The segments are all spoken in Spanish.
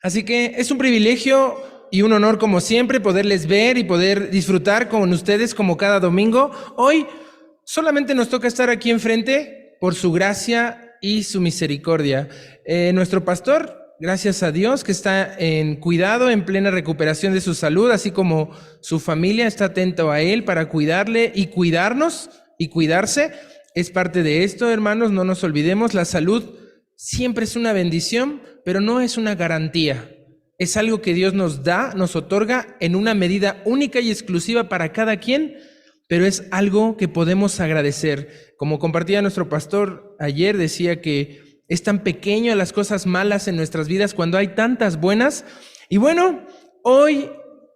Así que es un privilegio y un honor, como siempre, poderles ver y poder disfrutar con ustedes como cada domingo. Hoy solamente nos toca estar aquí enfrente por su gracia y su misericordia. Nuestro pastor, gracias a Dios, que está en cuidado, en plena recuperación de su salud, así como su familia está atento a él para cuidarle y cuidarnos y cuidarse. Es parte de esto, hermanos, no nos olvidemos, la salud siempre es una bendición, pero no es una garantía. Es algo que Dios nos da, nos otorga en una medida única y exclusiva para cada quien, pero es algo que podemos agradecer. Como compartía nuestro pastor ayer, decía que es tan pequeño las cosas malas en nuestras vidas cuando hay tantas buenas. Y bueno, hoy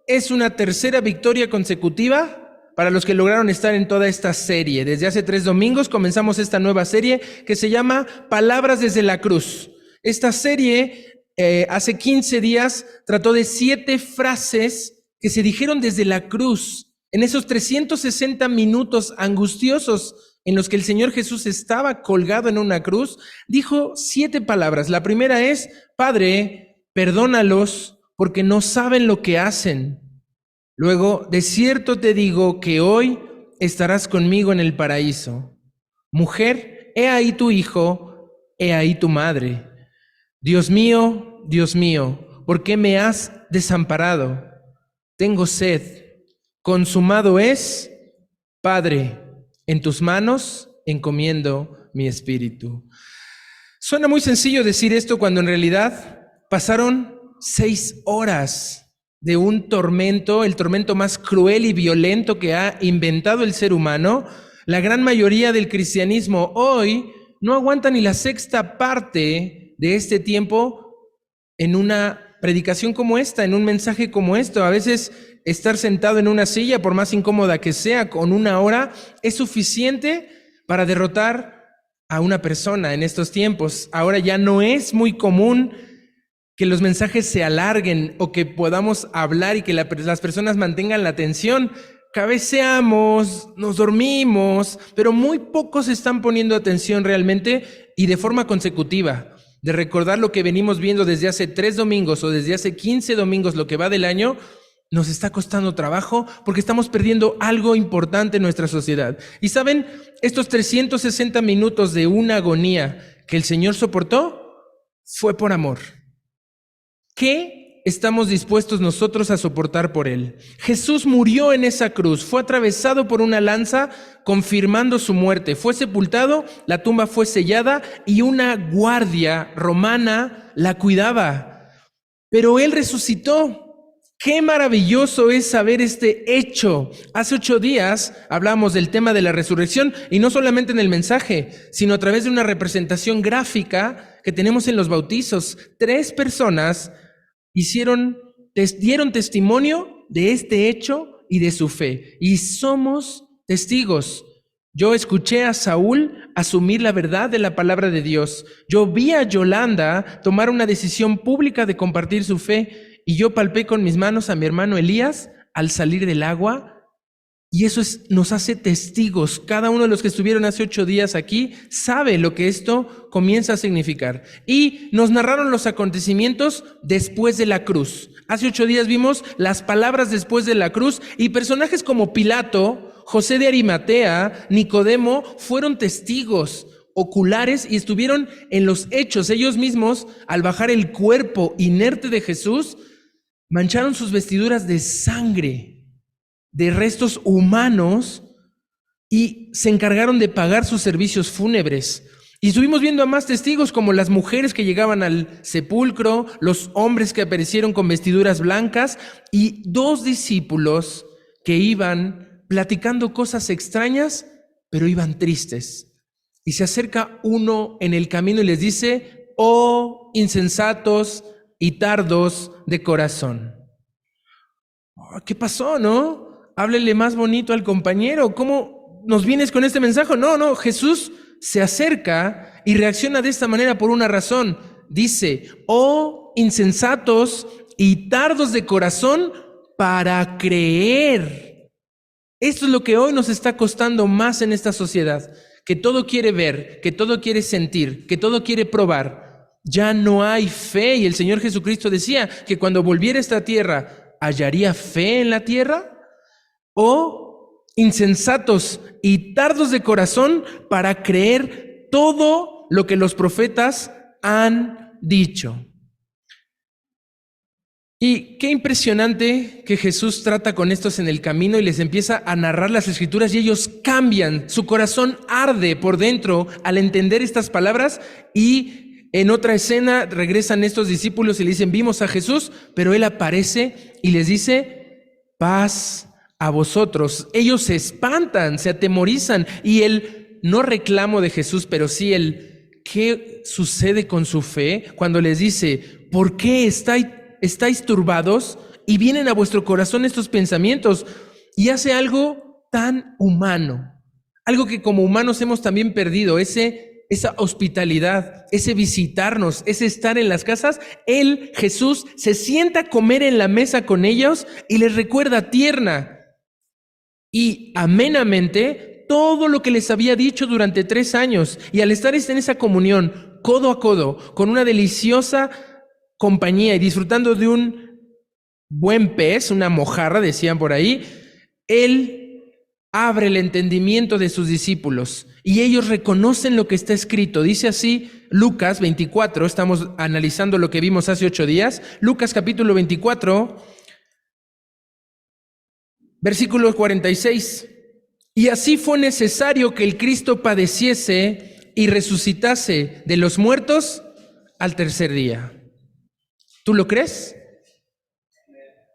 es una tercera victoria consecutiva para los que lograron estar en toda esta serie. Desde hace 3 domingos comenzamos esta nueva serie que se llama Palabras desde la Cruz. Esta serie hace 15 días trató de 7 frases que se dijeron desde la cruz. En esos 360 minutos angustiosos en los que el Señor Jesús estaba colgado en una cruz, dijo 7 palabras. La primera es: Padre, perdónalos porque no saben lo que hacen. Luego, de cierto te digo que hoy estarás conmigo en el paraíso. Mujer, he ahí tu hijo, he ahí tu madre. Dios mío, ¿por qué me has desamparado? Tengo sed. Consumado es. Padre, en tus manos encomiendo mi espíritu. Suena muy sencillo decir esto cuando en realidad pasaron 6 horas de un tormento, el tormento más cruel y violento que ha inventado el ser humano. La gran mayoría del cristianismo hoy no aguanta ni la 6ª parte de este tiempo en una predicación como esta, en un mensaje como esto. A veces estar sentado en una silla, por más incómoda que sea, con 1 hora, es suficiente para derrotar a una persona en estos tiempos. Ahora ya no es muy común que los mensajes se alarguen o que podamos hablar y que las personas mantengan la atención. Cabeceamos, nos dormimos, pero muy pocos están poniendo atención realmente y de forma consecutiva. De recordar lo que venimos viendo desde hace 3 domingos o desde hace 15 domingos, lo que va del año, nos está costando trabajo porque estamos perdiendo algo importante en nuestra sociedad. Y saben, estos 360 minutos de una agonía que el Señor soportó fue por amor. ¿Qué estamos dispuestos nosotros a soportar por Él? Jesús murió en esa cruz, fue atravesado por una lanza confirmando su muerte, fue sepultado, la tumba fue sellada y una guardia romana la cuidaba. Pero Él resucitó. Qué maravilloso es saber este hecho. Hace 8 días hablamos del tema de la resurrección y no solamente en el mensaje, sino a través de una representación gráfica que tenemos en los bautizos. 3 personas dieron testimonio de este hecho y de su fe. Y somos testigos. Yo escuché a Saúl asumir la verdad de la palabra de Dios. Yo vi a Yolanda tomar una decisión pública de compartir su fe. Y yo palpé con mis manos a mi hermano Elías al salir del agua. Y eso nos hace testigos. Cada uno de los que estuvieron hace 8 días aquí sabe lo que esto comienza a significar. Y nos narraron los acontecimientos después de la cruz. Hace 8 días vimos las palabras después de la cruz y personajes como Pilato, José de Arimatea, Nicodemo fueron testigos oculares y estuvieron en los hechos. Ellos mismos, al bajar el cuerpo inerte de Jesús, mancharon sus vestiduras de sangre, de restos humanos, y se encargaron de pagar sus servicios fúnebres. Y estuvimos viendo a más testigos como las mujeres que llegaban al sepulcro, los hombres que aparecieron con vestiduras blancas y 2 discípulos que iban platicando cosas extrañas, pero iban tristes. Y se acerca uno en el camino y les dice: oh, insensatos y tardos de corazón. ¿Qué pasó, no? Háblele más bonito al compañero. ¿Cómo nos vienes con este mensaje? No, Jesús se acerca y reacciona de esta manera por una razón. Dice: oh, insensatos y tardos de corazón para creer. Esto es lo que hoy nos está costando más en esta sociedad, que todo quiere ver, que todo quiere sentir, que todo quiere probar. ya no hay fe. Y el Señor Jesucristo decía que cuando volviera a esta tierra, ¿hallaría fe en la tierra? ¿O insensatos y tardos de corazón para creer todo lo que los profetas han dicho? Y qué impresionante que Jesús trata con estos en el camino y les empieza a narrar las Escrituras y ellos cambian, su corazón arde por dentro al entender estas palabras. Y en otra escena regresan estos discípulos y le dicen, vimos a Jesús, pero Él aparece y les dice, paz a vosotros. Ellos se espantan, se atemorizan, y el no reclamo de Jesús, pero sí el qué sucede con su fe cuando les dice, ¿por qué estáis turbados y vienen a vuestro corazón estos pensamientos? Y hace algo tan humano, algo que como humanos hemos también perdido, esa hospitalidad, ese visitarnos, ese estar en las casas. Él, Jesús, se sienta a comer en la mesa con ellos y les recuerda tierna y amenamente todo lo que les había dicho durante 3 años. Y al estar en esa comunión, codo a codo, con una deliciosa compañía y disfrutando de un buen pez, una mojarra, decían por ahí, Él abre el entendimiento de sus discípulos y ellos reconocen lo que está escrito. Dice así Lucas 24, estamos analizando lo que vimos hace 8 días, Lucas capítulo 24, versículo 46. Y así fue necesario que el Cristo padeciese y resucitase de los muertos al tercer día. ¿Tú lo crees?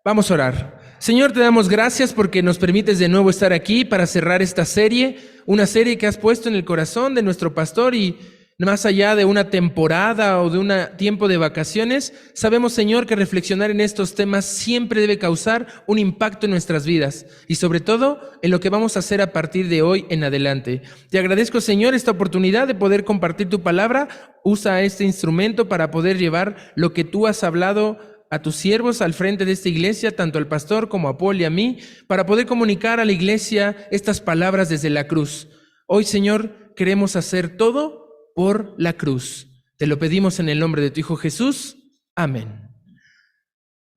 Vamos a orar. Señor, te damos gracias porque nos permites de nuevo estar aquí para cerrar esta serie, una serie que has puesto en el corazón de nuestro pastor, y más allá de una temporada o de un tiempo de vacaciones, sabemos, Señor, que reflexionar en estos temas siempre debe causar un impacto en nuestras vidas y sobre todo en lo que vamos a hacer a partir de hoy en adelante. Te agradezco, Señor, esta oportunidad de poder compartir tu palabra. Usa este instrumento para poder llevar lo que tú has hablado a tus siervos al frente de esta iglesia, tanto al pastor como a Paul y a mí, para poder comunicar a la iglesia estas palabras desde la cruz. Hoy, Señor, queremos hacer todo por la cruz. Te lo pedimos en el nombre de tu Hijo Jesús. Amén.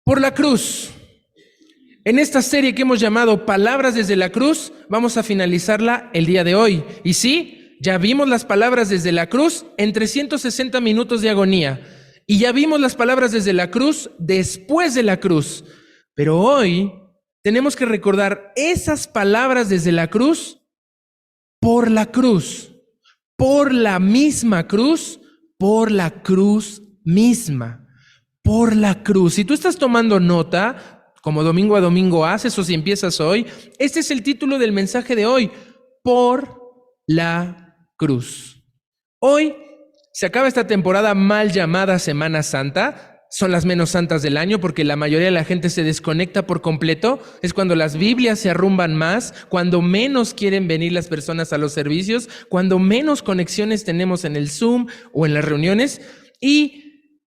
Por la cruz. En esta serie que hemos llamado Palabras desde la cruz, vamos a finalizarla el día de hoy. Y sí, ya vimos las palabras desde la cruz en 360 minutos de agonía. Y ya vimos las palabras desde la cruz después de la cruz. Pero hoy tenemos que recordar esas palabras desde la cruz por la cruz. Por la misma cruz, por la cruz misma, por la cruz. Si tú estás tomando nota, como domingo a domingo haces, o si empiezas hoy, este es el título del mensaje de hoy, por la cruz. Hoy se acaba esta temporada mal llamada Semana Santa. Son las menos santas del año porque la mayoría de la gente se desconecta por completo. Es cuando las Biblias se arrumban más, cuando menos quieren venir las personas a los servicios, cuando menos conexiones tenemos en el Zoom o en las reuniones. Y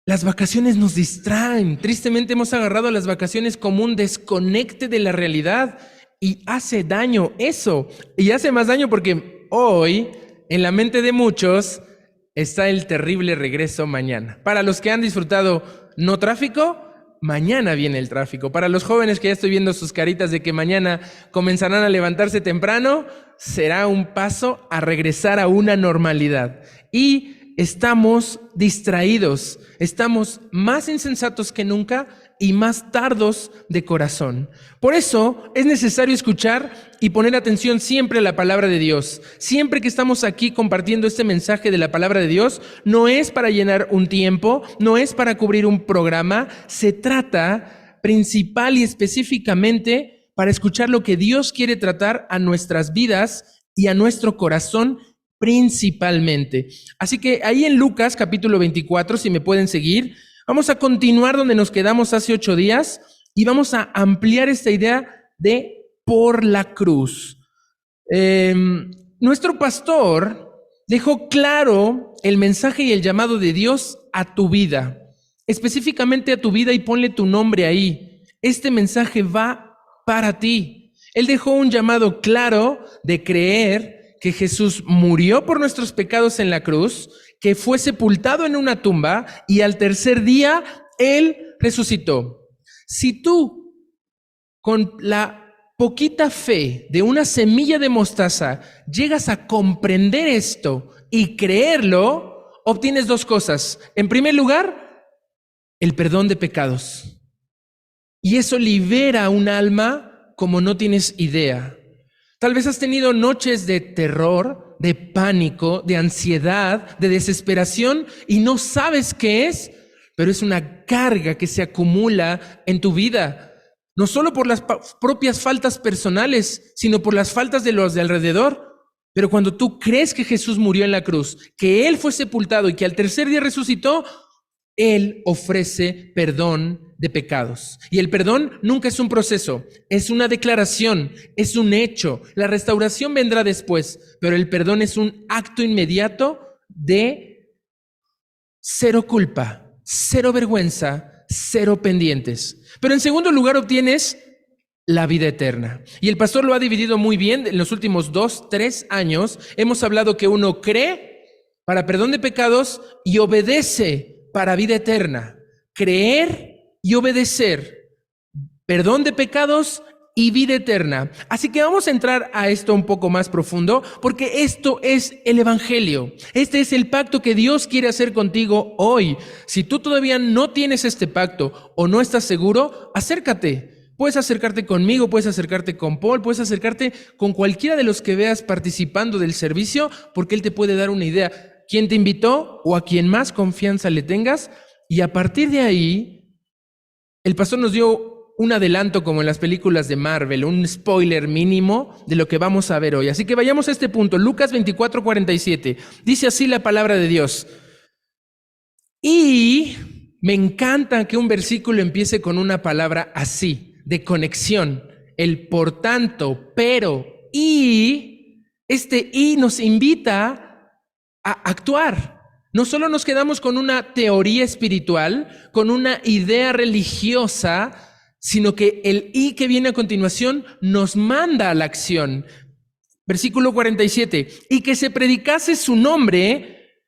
las vacaciones nos distraen. Tristemente hemos agarrado las vacaciones como un desconecte de la realidad y hace daño eso. Y hace más daño porque hoy, en la mente de muchos, está el terrible regreso mañana. Para los que han disfrutado no tráfico, mañana viene el tráfico. Para los jóvenes que ya estoy viendo sus caritas de que mañana comenzarán a levantarse temprano, será un paso a regresar a una normalidad. Y estamos distraídos, estamos más insensatos que nunca y más tardos de corazón. Por eso es necesario escuchar y poner atención siempre a la palabra de Dios. Siempre que estamos aquí compartiendo este mensaje de la palabra de Dios, no es para llenar un tiempo, no es para cubrir un programa, se trata principal y específicamente para escuchar lo que Dios quiere tratar a nuestras vidas y a nuestro corazón principalmente. Así que ahí en Lucas capítulo 24, si me pueden seguir, vamos a continuar donde nos quedamos hace 8 días y vamos a ampliar esta idea de por la cruz. Nuestro pastor dejó claro el mensaje y el llamado de Dios a tu vida, específicamente a tu vida, y ponle tu nombre ahí. Este mensaje va para ti. Él dejó un llamado claro de creer que Jesús murió por nuestros pecados en la cruz, que fue sepultado en una tumba y al tercer día Él resucitó. Si tú, con la poquita fe de una semilla de mostaza, llegas a comprender esto y creerlo, obtienes dos cosas. En primer lugar, el perdón de pecados. Y eso libera un alma como no tienes idea. Tal vez has tenido noches de terror, de pánico, de ansiedad, de desesperación y no sabes qué es, pero es una carga que se acumula en tu vida. No solo por las propias faltas personales, sino por las faltas de los de alrededor. Pero cuando tú crees que Jesús murió en la cruz, que Él fue sepultado y que al tercer día resucitó, Él ofrece perdón de pecados. Y el perdón nunca es un proceso, es una declaración, es un hecho. La restauración vendrá después, pero el perdón es un acto inmediato de cero culpa, cero vergüenza, cero pendientes. Pero en segundo lugar obtienes la vida eterna. Y el pastor lo ha dividido muy bien. En los últimos 2-3 años hemos hablado que uno cree para perdón de pecados y obedece para vida eterna. Creer y obedecer, perdón de pecados y vida eterna. Así que vamos a entrar a esto un poco más profundo, porque esto es el Evangelio. Este es el pacto que Dios quiere hacer contigo hoy. Si tú todavía no tienes este pacto o no estás seguro, acércate. Puedes acercarte conmigo, puedes acercarte con Paul, puedes acercarte con cualquiera de los que veas participando del servicio, porque él te puede dar una idea. ¿Quién te invitó o a quien más confianza le tengas? Y a partir de ahí, el pastor nos dio un adelanto como en las películas de Marvel, un spoiler mínimo de lo que vamos a ver hoy. Así que vayamos a este punto, Lucas 24:47. Dice así la palabra de Dios. Y me encanta que un versículo empiece con una palabra así, de conexión. El por tanto, pero, y, este y nos invita a actuar. No solo nos quedamos con una teoría espiritual, con una idea religiosa, sino que el y que viene a continuación nos manda a la acción. Versículo 47, y que se predicase su nombre,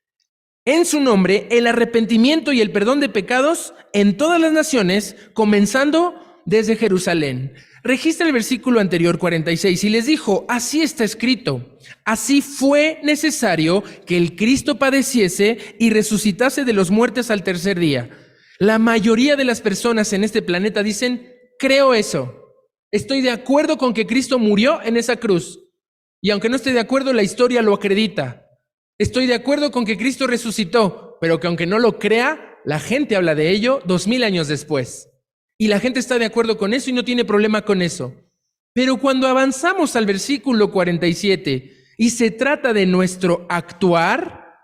en su nombre, el arrepentimiento y el perdón de pecados en todas las naciones, comenzando desde Jerusalén. Registra el versículo anterior, 46, y les dijo, así está escrito, así fue necesario que el Cristo padeciese y resucitase de los muertos al tercer día. La mayoría de las personas en este planeta dicen, creo eso, estoy de acuerdo con que Cristo murió en esa cruz, y aunque no esté de acuerdo, la historia lo acredita. Estoy de acuerdo con que Cristo resucitó, pero que aunque no lo crea, la gente habla de ello 2000 años después. Y la gente está de acuerdo con eso y no tiene problema con eso. Pero cuando avanzamos al versículo 47 y se trata de nuestro actuar,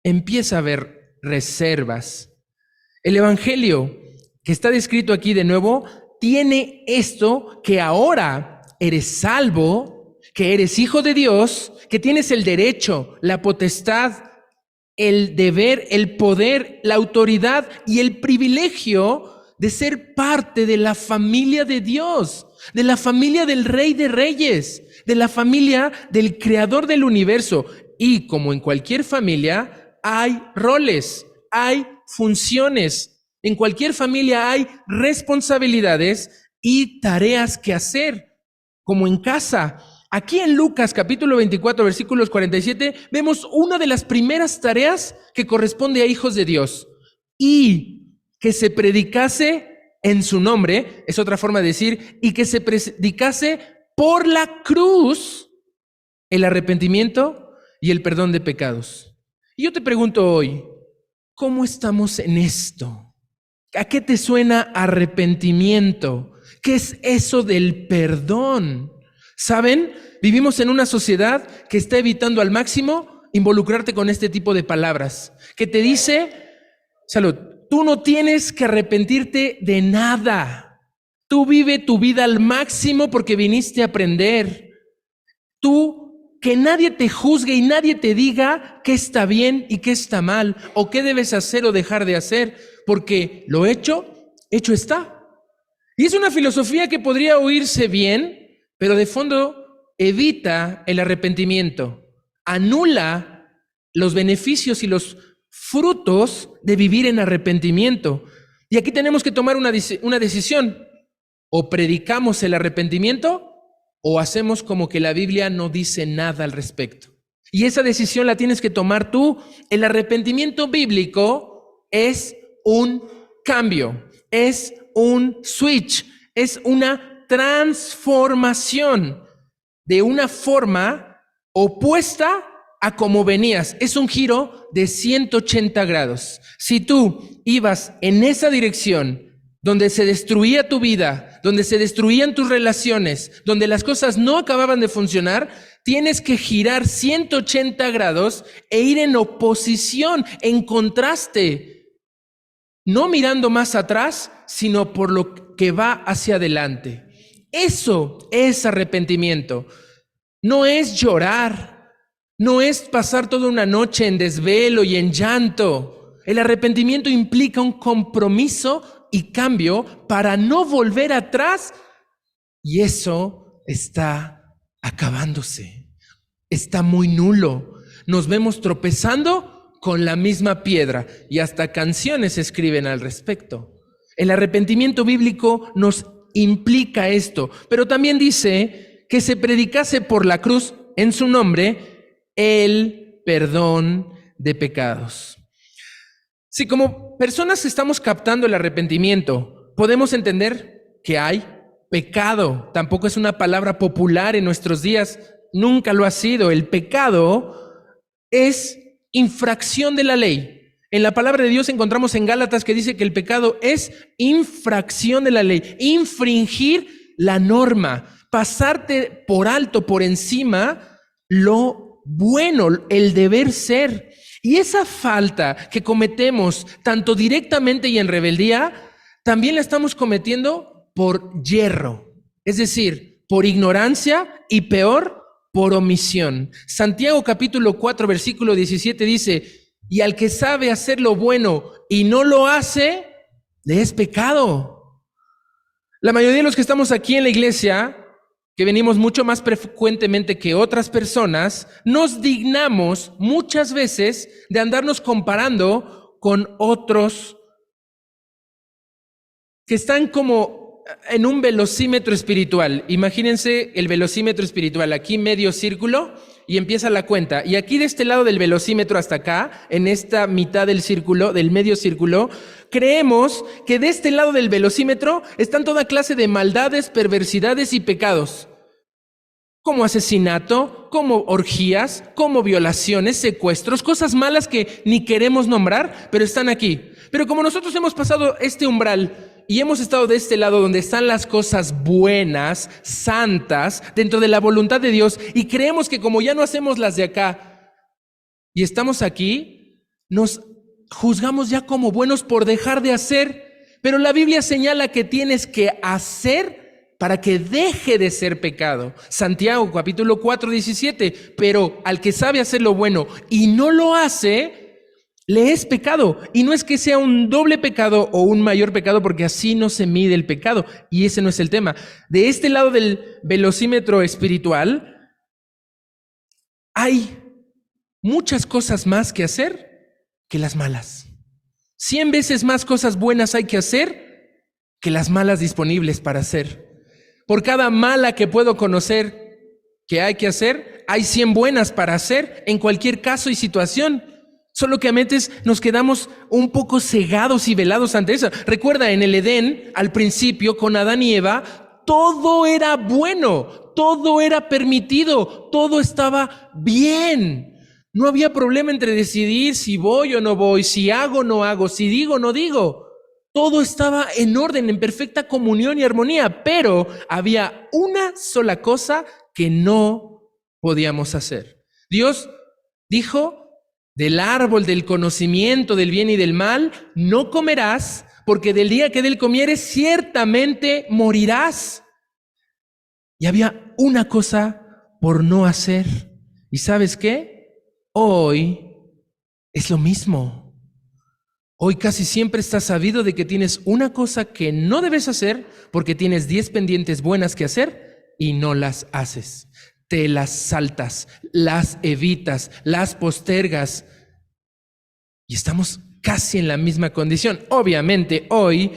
empieza a haber reservas. El Evangelio que está descrito aquí de nuevo tiene esto, que ahora eres salvo, que eres hijo de Dios, que tienes el derecho, la potestad, el deber, el poder, la autoridad y el privilegio de ser parte de la familia de Dios, de la familia del Rey de Reyes, de la familia del Creador del universo. Y como en cualquier familia, hay roles, hay funciones. En cualquier familia hay responsabilidades y tareas que hacer, como en casa. Aquí en Lucas capítulo 24, versículos 47, vemos una de las primeras tareas que corresponde a hijos de Dios. Y que se predicase en su nombre, es otra forma de decir, y que se predicase por la cruz el arrepentimiento y el perdón de pecados. Y yo te pregunto hoy, ¿cómo estamos en esto? ¿A qué te suena arrepentimiento? ¿Qué es eso del perdón? ¿Saben? Vivimos en una sociedad que está evitando al máximo involucrarte con este tipo de palabras, que te dice, salud, tú no tienes que arrepentirte de nada. Tú vive tu vida al máximo porque viniste a aprender. Tú, que nadie te juzgue y nadie te diga qué está bien y qué está mal, o qué debes hacer o dejar de hacer, porque lo hecho, hecho está. Y es una filosofía que podría oírse bien, pero de fondo evita el arrepentimiento, anula los beneficios y los frutos de vivir en arrepentimiento. Y aquí tenemos que tomar una decisión. O predicamos el arrepentimiento o hacemos como que la Biblia no dice nada al respecto. Y esa decisión la tienes que tomar tú. El arrepentimiento bíblico es un cambio, es un switch, es una transformación de una forma opuesta a como venías. Es un giro de 180 grados. Si tú ibas en esa dirección donde se destruía tu vida, donde se destruían tus relaciones, donde las cosas no acababan de funcionar, tienes que girar 180 grados e ir en oposición, en contraste, no mirando más atrás, sino por lo que va hacia adelante. Eso es arrepentimiento. No es llorar, no es pasar toda una noche en desvelo y en llanto. El arrepentimiento implica un compromiso y cambio para no volver atrás, y eso está acabándose, está muy nulo. Nos vemos tropezando con la misma piedra y hasta canciones se escriben al respecto. El arrepentimiento bíblico nos implica esto, pero también dice que se predicase por la cruz en su nombre el perdón de pecados. Si como personas estamos captando el arrepentimiento, podemos entender que hay pecado. Tampoco es una palabra popular en nuestros días, nunca lo ha sido. El pecado es infracción de la ley. En la palabra de Dios encontramos en Gálatas que dice que el pecado es infracción de la ley, infringir la norma, pasarte por alto, por encima, lo bueno, el deber ser. Y esa falta que cometemos tanto directamente y en rebeldía, también la estamos cometiendo por yerro, es decir, por ignorancia y peor, por omisión. Santiago capítulo 4, versículo 17 dice, y al que sabe hacer lo bueno y no lo hace, le es pecado. La mayoría de los que estamos aquí en la iglesia, que venimos mucho más frecuentemente que otras personas, nos dignamos muchas veces de andarnos comparando con otros que están como en un velocímetro espiritual. Imagínense el velocímetro espiritual, aquí medio círculo y empieza la cuenta. Y aquí de este lado del velocímetro hasta acá, en esta mitad del círculo, del medio círculo, creemos que de este lado del velocímetro están toda clase de maldades, perversidades y pecados. Como asesinato, como orgías, como violaciones, secuestros, cosas malas que ni queremos nombrar, pero están aquí. Pero como nosotros hemos pasado este umbral y hemos estado de este lado donde están las cosas buenas, santas, dentro de la voluntad de Dios, y creemos que como ya no hacemos las de acá y estamos aquí, nos juzgamos ya como buenos por dejar de hacer, pero la Biblia señala que tienes que hacer para que deje de ser pecado. Santiago capítulo 4, 17, pero al que sabe hacer lo bueno y no lo hace, le es pecado. Y no es que sea un doble pecado o un mayor pecado, porque así no se mide el pecado. Y ese no es el tema. De este lado del velocímetro espiritual, hay muchas cosas más que hacer que las malas. 100 veces más cosas buenas hay que hacer que las malas disponibles para hacer. Por cada mala que puedo conocer que hay que hacer, hay 100 buenas para hacer en cualquier caso y situación. Solo que a veces nos quedamos un poco cegados y velados ante eso. Recuerda, en el Edén, al principio, con Adán y Eva, todo era bueno, todo era permitido, todo estaba bien. No había problema entre decidir si voy o no voy, si hago o no hago, si digo o no digo. Todo estaba en orden, en perfecta comunión y armonía, pero había una sola cosa que no podíamos hacer. Dios dijo, del árbol del conocimiento del bien y del mal no comerás, porque del día que de él comieres ciertamente morirás. Y había una cosa por no hacer. ¿Y sabes qué? Hoy es lo mismo. Hoy casi siempre estás sabido de que tienes una cosa que no debes hacer porque tienes 10 pendientes buenas que hacer y no las haces. te las saltas, las evitas, las postergas. Y estamos casi en la misma condición. Obviamente, hoy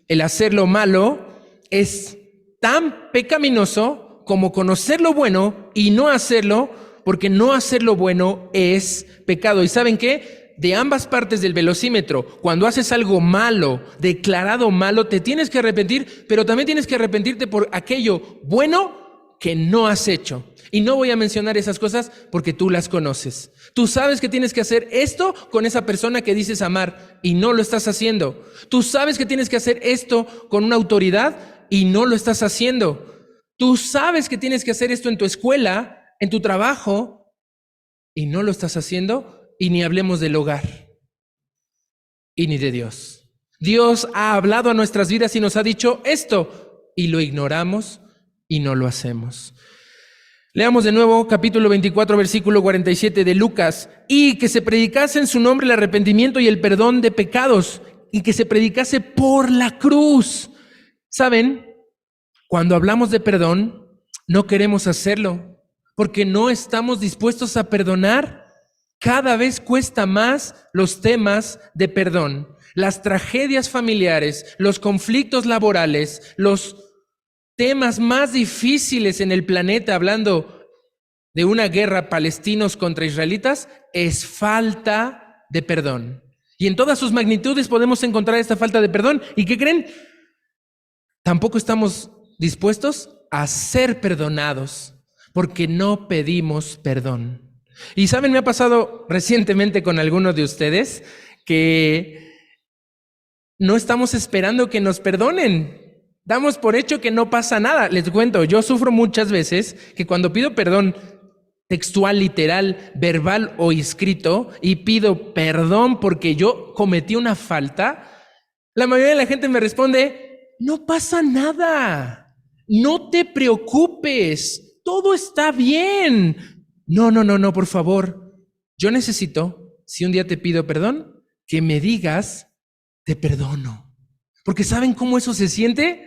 el hacer lo malo es tan pecaminoso como conocer lo bueno y no hacerlo, porque no hacer lo bueno es pecado. ¿Y saben qué? De ambas partes del velocímetro, cuando haces algo malo, declarado malo, te tienes que arrepentir, pero también tienes que arrepentirte por aquello bueno que no has hecho. Y no voy a mencionar esas cosas porque tú las conoces. Tú sabes que tienes que hacer esto con esa persona que dices amar y no lo estás haciendo. Tú sabes que tienes que hacer esto con una autoridad y no lo estás haciendo. Tú sabes que tienes que hacer esto en tu escuela, en tu trabajo y no lo estás haciendo. Y ni hablemos del hogar y ni de Dios. Dios ha hablado a nuestras vidas y nos ha dicho esto y lo ignoramos y no lo hacemos. Leamos de nuevo capítulo 24, versículo 47 de Lucas. Y que se predicase en su nombre el arrepentimiento y el perdón de pecados, y que se predicase por la cruz. ¿Saben? Cuando hablamos de perdón, no queremos hacerlo, porque no estamos dispuestos a perdonar. Cada vez cuesta más los temas de perdón. Las tragedias familiares, los conflictos laborales, los temas más difíciles en el planeta, hablando de una guerra palestinos contra israelitas, es falta de perdón. Y en todas sus magnitudes podemos encontrar esta falta de perdón. ¿Y qué creen? Tampoco estamos dispuestos a ser perdonados porque no pedimos perdón. Y saben, me ha pasado recientemente con algunos de ustedes que no estamos esperando que nos perdonen. Damos por hecho que no pasa nada. Les cuento, yo sufro muchas veces que cuando pido perdón textual, literal, verbal o escrito, y pido perdón porque yo cometí una falta, la mayoría de la gente me responde, no pasa nada, no te preocupes, todo está bien. No, por favor. Yo necesito, si un día te pido perdón, que me digas, te perdono. Porque ¿saben cómo eso se siente?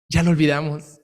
Ya lo olvidamos.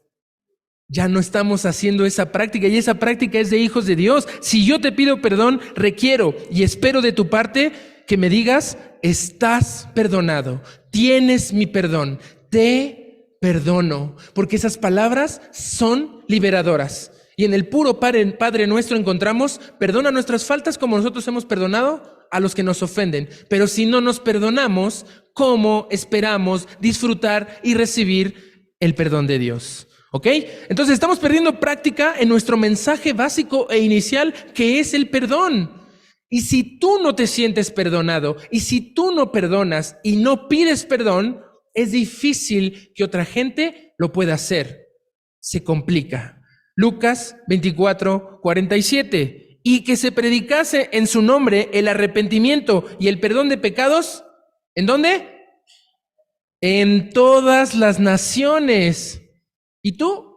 Ya no estamos haciendo esa práctica y esa práctica es de hijos de Dios. Si yo te pido perdón, requiero y espero de tu parte que me digas, estás perdonado, tienes mi perdón, te perdono. Porque esas palabras son liberadoras. Y en el puro Padre Nuestro encontramos, perdona nuestras faltas como nosotros hemos perdonado a los que nos ofenden. Pero si no nos perdonamos, ¿cómo esperamos disfrutar y recibir el perdón de Dios? ¿Ok? Entonces estamos perdiendo práctica en nuestro mensaje básico e inicial, que es el perdón. Y si tú no te sientes perdonado, y si tú no perdonas y no pides perdón, es difícil que otra gente lo pueda hacer. Se complica. Lucas 24, 47. Y que se predicase en su nombre el arrepentimiento y el perdón de pecados. ¿En dónde? En todas las naciones. ¿Y tú?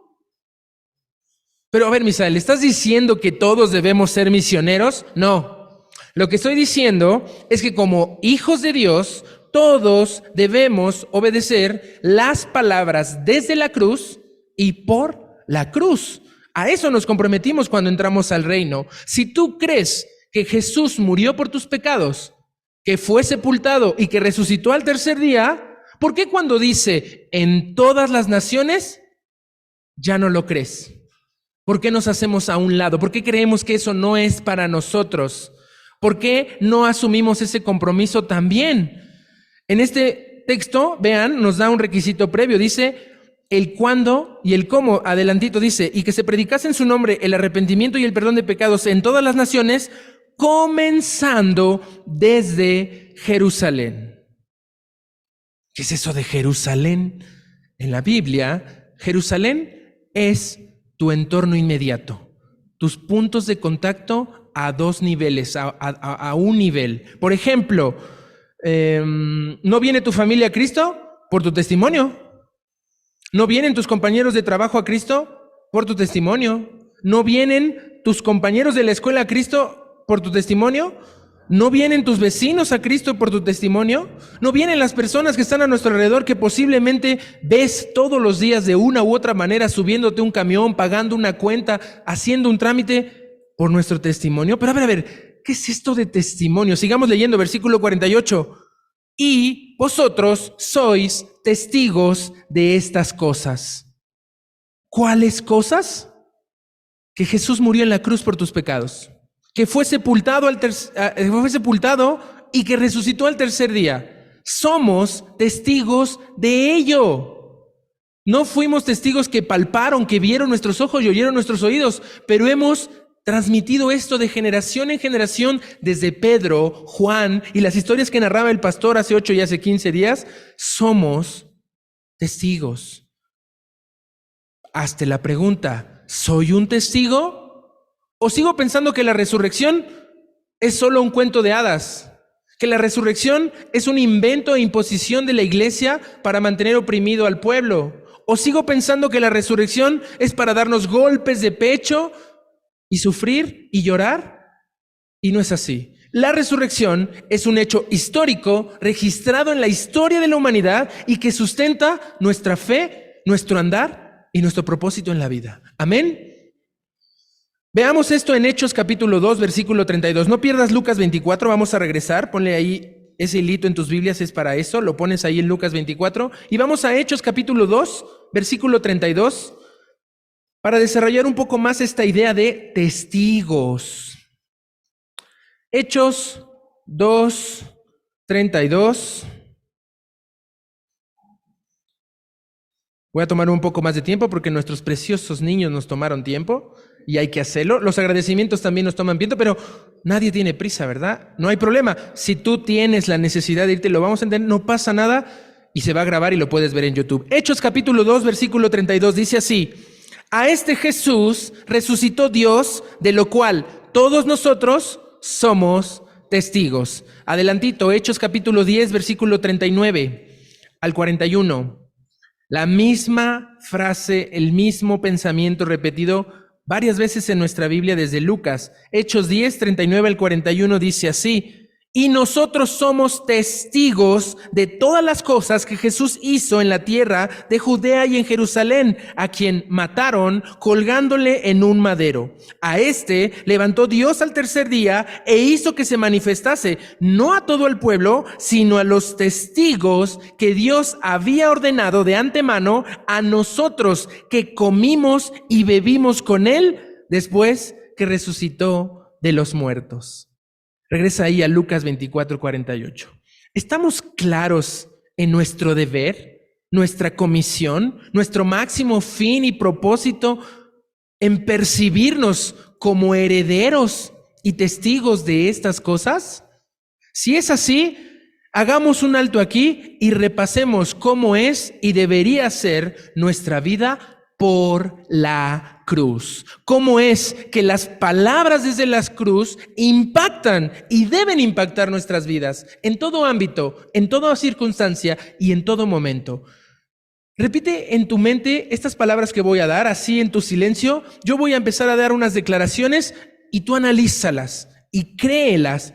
Pero a ver, Misael, ¿estás diciendo que todos debemos ser misioneros? No. Lo que estoy diciendo es que como hijos de Dios, todos debemos obedecer las palabras desde la cruz y por la cruz. A eso nos comprometimos cuando entramos al reino. Si tú crees que Jesús murió por tus pecados, que fue sepultado y que resucitó al tercer día, ¿por qué cuando dice en todas las naciones ya no lo crees? ¿Por qué nos hacemos a un lado? ¿Por qué creemos que eso no es para nosotros? ¿Por qué no asumimos ese compromiso también? En este texto, vean, nos da un requisito previo. Dice el cuándo y el cómo. Adelantito dice, y que se predicase en su nombre el arrepentimiento y el perdón de pecados en todas las naciones, comenzando desde Jerusalén. ¿Qué es eso de Jerusalén? En la Biblia, Jerusalén es tu entorno inmediato, tus puntos de contacto a dos niveles, a un nivel. Por ejemplo, ¿no viene tu familia a Cristo? Por tu testimonio. ¿No vienen tus compañeros de trabajo a Cristo? Por tu testimonio. ¿No vienen tus compañeros de la escuela a Cristo por tu testimonio? ¿No vienen tus vecinos a Cristo por tu testimonio? ¿No vienen las personas que están a nuestro alrededor que posiblemente ves todos los días de una u otra manera subiéndote un camión, pagando una cuenta, haciendo un trámite por nuestro testimonio? Pero a ver, ¿qué es esto de testimonio? Sigamos leyendo versículo 48. Y vosotros sois testigos de estas cosas. ¿Cuáles cosas? Que Jesús murió en la cruz por tus pecados, que fue sepultado y que resucitó al tercer día. Somos testigos de ello. No fuimos testigos que palparon, que vieron nuestros ojos y oyeron nuestros oídos, pero hemos transmitido esto de generación en generación desde Pedro, Juan y las historias que narraba el pastor hace 8 y hace 15 días. Somos testigos. Hazte la pregunta, ¿soy un testigo? ¿O sigo pensando que la resurrección es solo un cuento de hadas? ¿Que la resurrección es un invento e imposición de la iglesia para mantener oprimido al pueblo? ¿O sigo pensando que la resurrección es para darnos golpes de pecho y sufrir y llorar? Y no es así. La resurrección es un hecho histórico registrado en la historia de la humanidad y que sustenta nuestra fe, nuestro andar y nuestro propósito en la vida. Amén. Veamos esto en Hechos capítulo 2, versículo 32. No pierdas Lucas 24, vamos a regresar. Ponle ahí ese hilito en tus Biblias, es para eso. Lo pones ahí en Lucas 24. Y vamos a Hechos capítulo 2, versículo 32, para desarrollar un poco más esta idea de testigos. Hechos 2, 32. Voy a tomar un poco más de tiempo porque nuestros preciosos niños nos tomaron tiempo y hay que hacerlo. Los agradecimientos también nos toman tiempo, pero nadie tiene prisa, ¿verdad? No hay problema. Si tú tienes la necesidad de irte, lo vamos a entender, no pasa nada y se va a grabar y lo puedes ver en YouTube. Hechos capítulo 2, versículo 32 dice así: a este Jesús resucitó Dios, de lo cual todos nosotros somos testigos. Adelantito, Hechos capítulo 10, versículo 39 al 41. La misma frase, el mismo pensamiento repetido varias veces en nuestra Biblia desde Lucas. Hechos 10, 39 al 41 dice así: y nosotros somos testigos de todas las cosas que Jesús hizo en la tierra de Judea y en Jerusalén, a quien mataron colgándole en un madero. A este levantó Dios al tercer día e hizo que se manifestase, no a todo el pueblo, sino a los testigos que Dios había ordenado de antemano, a nosotros que comimos y bebimos con él después que resucitó de los muertos. Regresa ahí a Lucas 24, 48. ¿Estamos claros en nuestro deber, nuestra comisión, nuestro máximo fin y propósito en percibirnos como herederos y testigos de estas cosas? Si es así, hagamos un alto aquí y repasemos cómo es y debería ser nuestra vida por la cruz. ¿Cómo es que las palabras desde la cruz impactan y deben impactar nuestras vidas en todo ámbito, en toda circunstancia y en todo momento? Repite en tu mente estas palabras que voy a dar, así en tu silencio. Yo voy a empezar a dar unas declaraciones y tú analízalas y créelas.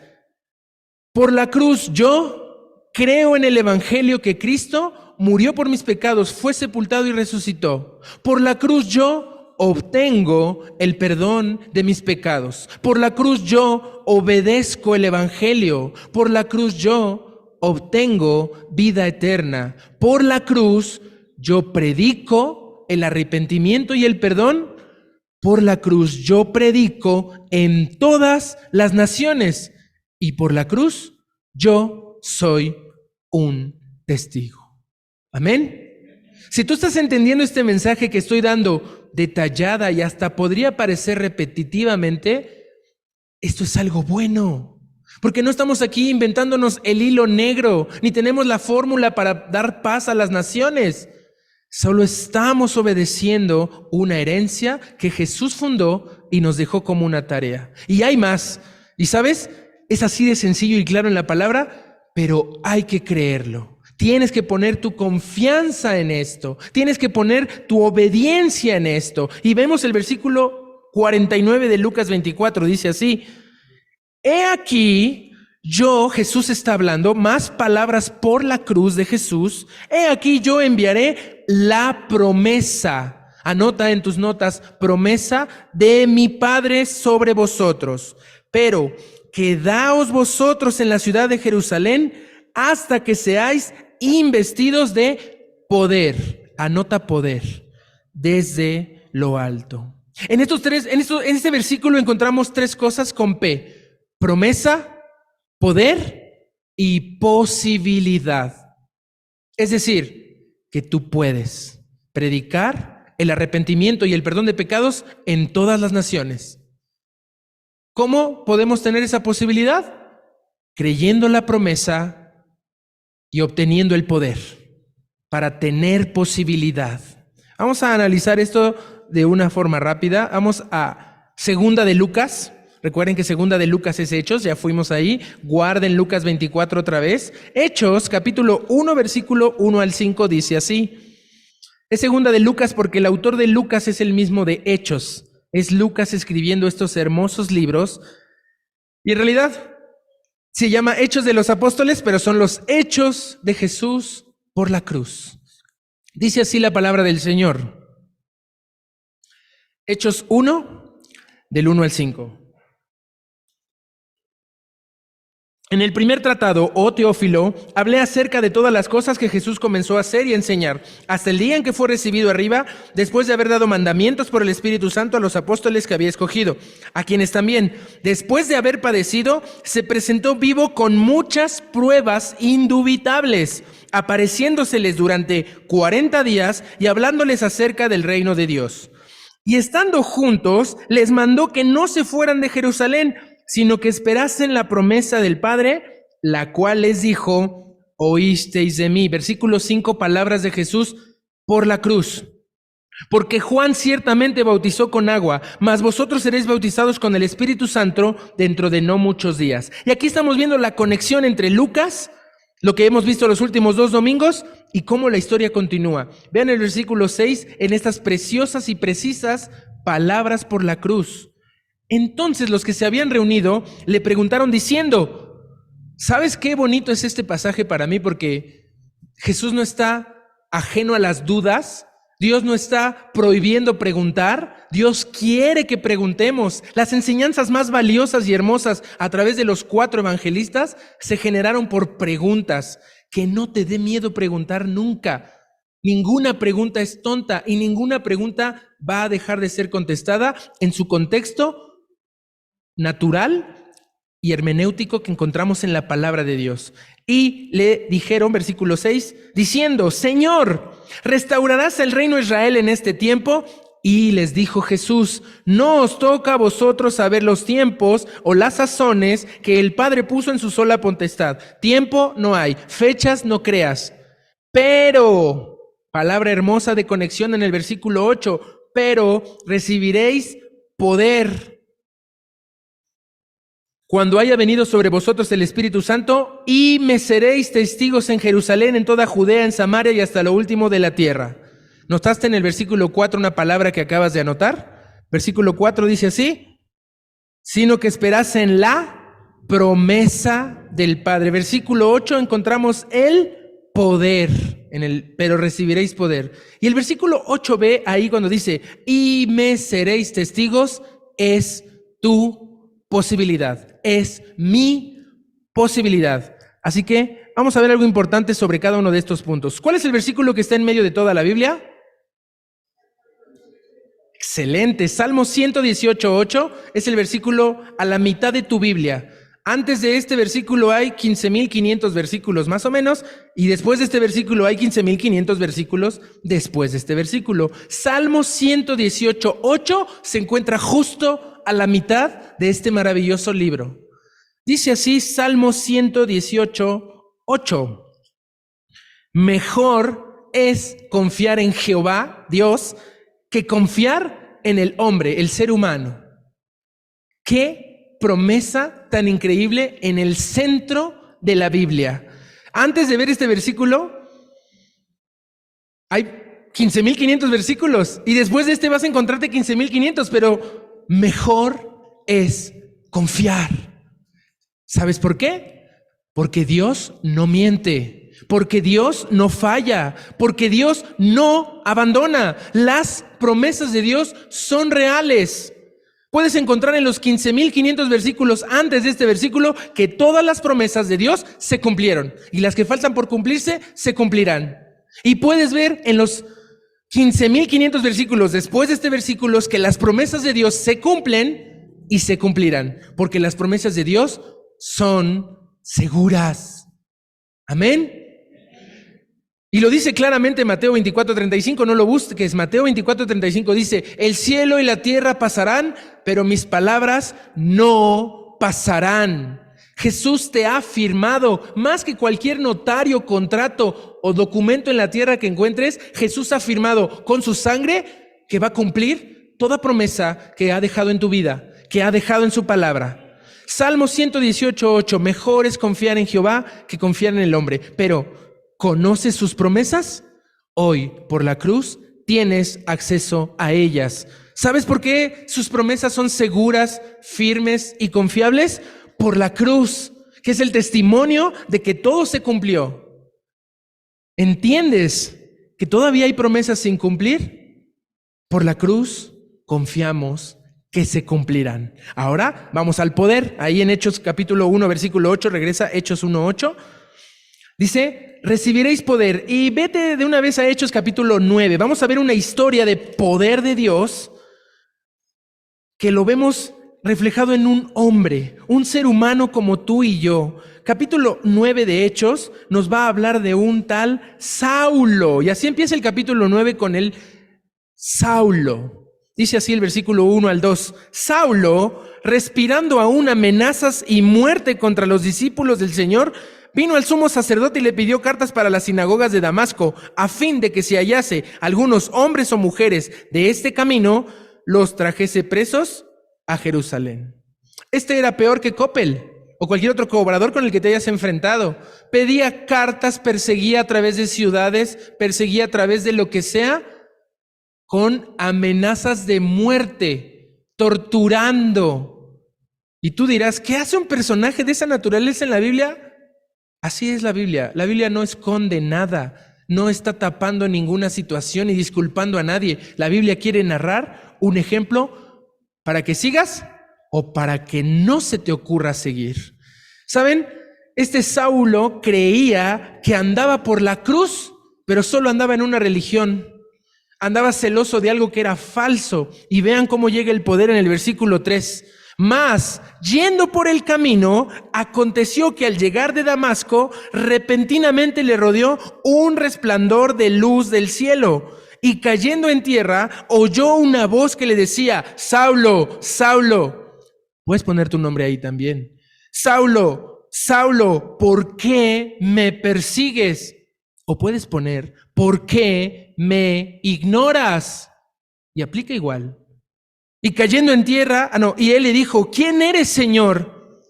Por la cruz yo creo en el evangelio que Cristo murió por mis pecados, fue sepultado y resucitó. Por la cruz yo obtengo el perdón de mis pecados. Por la cruz yo obedezco el evangelio. Por la cruz yo obtengo vida eterna. Por la cruz yo predico el arrepentimiento y el perdón. Por la cruz yo predico en todas las naciones. Y por la cruz yo soy un testigo. Amén. Si tú estás entendiendo este mensaje que estoy dando detallada y hasta podría parecer repetitivamente, esto es algo bueno, porque no estamos aquí inventándonos el hilo negro, ni tenemos la fórmula para dar paz a las naciones. Solo estamos obedeciendo una herencia que Jesús fundó y nos dejó como una tarea. Y hay más. ¿Y sabes? Es así de sencillo y claro en la palabra, pero hay que creerlo. Tienes que poner tu confianza en esto. Tienes que poner tu obediencia en esto. Y vemos el versículo 49 de Lucas 24. Dice así: he aquí, Yo, Jesús está hablando, más palabras por la cruz de Jesús. He aquí yo enviaré la promesa. Anota en tus notas, promesa de mi Padre sobre vosotros. Pero quedaos vosotros en la ciudad de Jerusalén hasta que seáis investidos de poder. Anota poder desde lo alto. En este versículo encontramos tres cosas con P: promesa, poder y posibilidad. Es decir, que tú puedes predicar el arrepentimiento y el perdón de pecados en todas las naciones. ¿Cómo podemos tener esa posibilidad? Creyendo la promesa y obteniendo el poder para tener posibilidad. Vamos a analizar esto de una forma rápida. Vamos a Segunda de Lucas. Recuerden que Segunda de Lucas es Hechos, ya fuimos ahí. Guarden Lucas 24 otra vez. Hechos, capítulo 1, versículo 1 al 5, dice así. Es Segunda de Lucas porque el autor de Lucas es el mismo de Hechos. Es Lucas escribiendo estos hermosos libros. Y en realidad se llama Hechos de los Apóstoles, pero son los hechos de Jesús por la cruz. Dice así la palabra del Señor. Hechos 1, del 1 al 5. En el primer tratado, oh Teófilo, hablé acerca de todas las cosas que Jesús comenzó a hacer y a enseñar, hasta el día en que fue recibido arriba, después de haber dado mandamientos por el Espíritu Santo a los apóstoles que había escogido, a quienes también, después de haber padecido, se presentó vivo con muchas pruebas indubitables, apareciéndoseles durante 40 días y hablándoles acerca del reino de Dios. Y estando juntos, les mandó que no se fueran de Jerusalén, sino que esperasen la promesa del Padre, la cual les dijo: oísteis de mí. Versículo 5, palabras de Jesús por la cruz. Porque Juan ciertamente bautizó con agua, mas vosotros seréis bautizados con el Espíritu Santo dentro de no muchos días. Y aquí estamos viendo la conexión entre Lucas, lo que hemos visto los últimos 2 domingos, y cómo la historia continúa. Vean el versículo 6 en estas preciosas y precisas palabras por la cruz. Entonces los que se habían reunido le preguntaron diciendo: ¿sabes qué bonito es este pasaje para mí? Porque Jesús no está ajeno a las dudas, Dios no está prohibiendo preguntar, Dios quiere que preguntemos. Las enseñanzas más valiosas y hermosas a través de los 4 evangelistas se generaron por preguntas. Que no te dé miedo preguntar nunca. Ninguna pregunta es tonta y ninguna pregunta va a dejar de ser contestada en su contexto natural y hermenéutico que encontramos en la palabra de Dios. Y le dijeron, versículo 6, diciendo: Señor, ¿restaurarás el reino de Israel en este tiempo? Y les dijo Jesús: no os toca a vosotros saber los tiempos o las sazones que el Padre puso en su sola potestad. Tiempo no hay, fechas no creas. Pero, palabra hermosa de conexión en el versículo 8, pero recibiréis poder cuando haya venido sobre vosotros el Espíritu Santo, y me seréis testigos en Jerusalén, en toda Judea, en Samaria y hasta lo último de la tierra. ¿Notaste en el versículo 4 una palabra que acabas de anotar? Versículo 4 dice así: sino que esperasen la promesa del Padre. Versículo 8 encontramos el poder, pero recibiréis poder. Y el versículo 8b, ahí cuando dice: y me seréis testigos, es tu posibilidad, es mi posibilidad. Así que vamos a ver algo importante sobre cada uno de estos puntos. ¿Cuál es el versículo que está en medio de toda la Biblia? Excelente, Salmo 118:8 es el versículo a la mitad de tu Biblia. Antes de este versículo hay 15.500 versículos más o menos, y después de este versículo hay 15.500 versículos después de este versículo. Salmo 118:8 se encuentra justo a la mitad de este maravilloso libro. Dice así Salmo 118:8: mejor es confiar en Jehová, Dios, que confiar en el hombre, el ser humano. Qué promesa tan increíble en el centro de la Biblia. Antes de ver este versículo, hay 15.500 versículos, y después de este vas a encontrarte 15.500, pero mejor es confiar. ¿Sabes por qué? Porque Dios no miente, porque Dios no falla, porque Dios no abandona. Las promesas de Dios son reales. Puedes encontrar en los 15,500 versículos antes de este versículo que todas las promesas de Dios se cumplieron y las que faltan por cumplirse se cumplirán. Y puedes ver en los 15,500 versículos después de este versículo que las promesas de Dios se cumplen y se cumplirán, porque las promesas de Dios son seguras. Amén. Y lo dice claramente Mateo 24:35, no lo busques. Mateo 24:35 dice: el cielo y la tierra pasarán, pero mis palabras no pasarán. Jesús te ha firmado, más que cualquier notario, contrato o documento en la tierra que encuentres, Jesús ha firmado con su sangre que va a cumplir toda promesa que ha dejado en tu vida, que ha dejado en su palabra. Salmo 118:8, mejor es confiar en Jehová que confiar en el hombre. Pero, ¿conoces sus promesas? Hoy, por la cruz, tienes acceso a ellas. ¿Sabes por qué sus promesas son seguras, firmes y confiables? Por la cruz, que es el testimonio de que todo se cumplió. ¿Entiendes que todavía hay promesas sin cumplir? Por la cruz confiamos que se cumplirán. Ahora vamos al poder. Ahí en Hechos capítulo 1, versículo 8, regresa Hechos 1:8. Dice: recibiréis poder. Y vete de una vez a Hechos capítulo 9. Vamos a ver una historia de poder de Dios que lo vemos reflejado en un hombre, un ser humano como tú y yo. Capítulo 9 de Hechos nos va a hablar de un tal Saulo. Y así empieza el capítulo 9 con el Saulo. Dice así el versículo 1 al 2. Saulo, respirando aún amenazas y muerte contra los discípulos del Señor, vino al sumo sacerdote y le pidió cartas para las sinagogas de Damasco, a fin de que si hallase algunos hombres o mujeres de este camino, los trajese presos a Jerusalén. Este era peor que Coppel o cualquier otro cobrador con el que te hayas enfrentado. Pedía cartas, perseguía a través de ciudades, perseguía a través de lo que sea, con amenazas de muerte, torturando. Y tú dirás, ¿qué hace un personaje de esa naturaleza en la Biblia? Así es la Biblia. La Biblia no esconde nada, no está tapando ninguna situación y disculpando a nadie. La Biblia quiere narrar un ejemplo para que sigas o para que no se te ocurra seguir. ¿Saben? Este Saulo creía que andaba por la cruz, pero solo andaba en una religión. Andaba celoso de algo que era falso. Y vean cómo llega el poder en el versículo 3. Mas, yendo por el camino, aconteció que al llegar de Damasco, repentinamente le rodeó un resplandor de luz del cielo. Y cayendo en tierra, oyó una voz que le decía: Saulo, Saulo. Puedes poner tu nombre ahí también. Saulo, Saulo, ¿por qué me persigues? O puedes poner: ¿por qué me ignoras? Y aplica igual. Y cayendo en tierra, y él le dijo: ¿quién eres, Señor?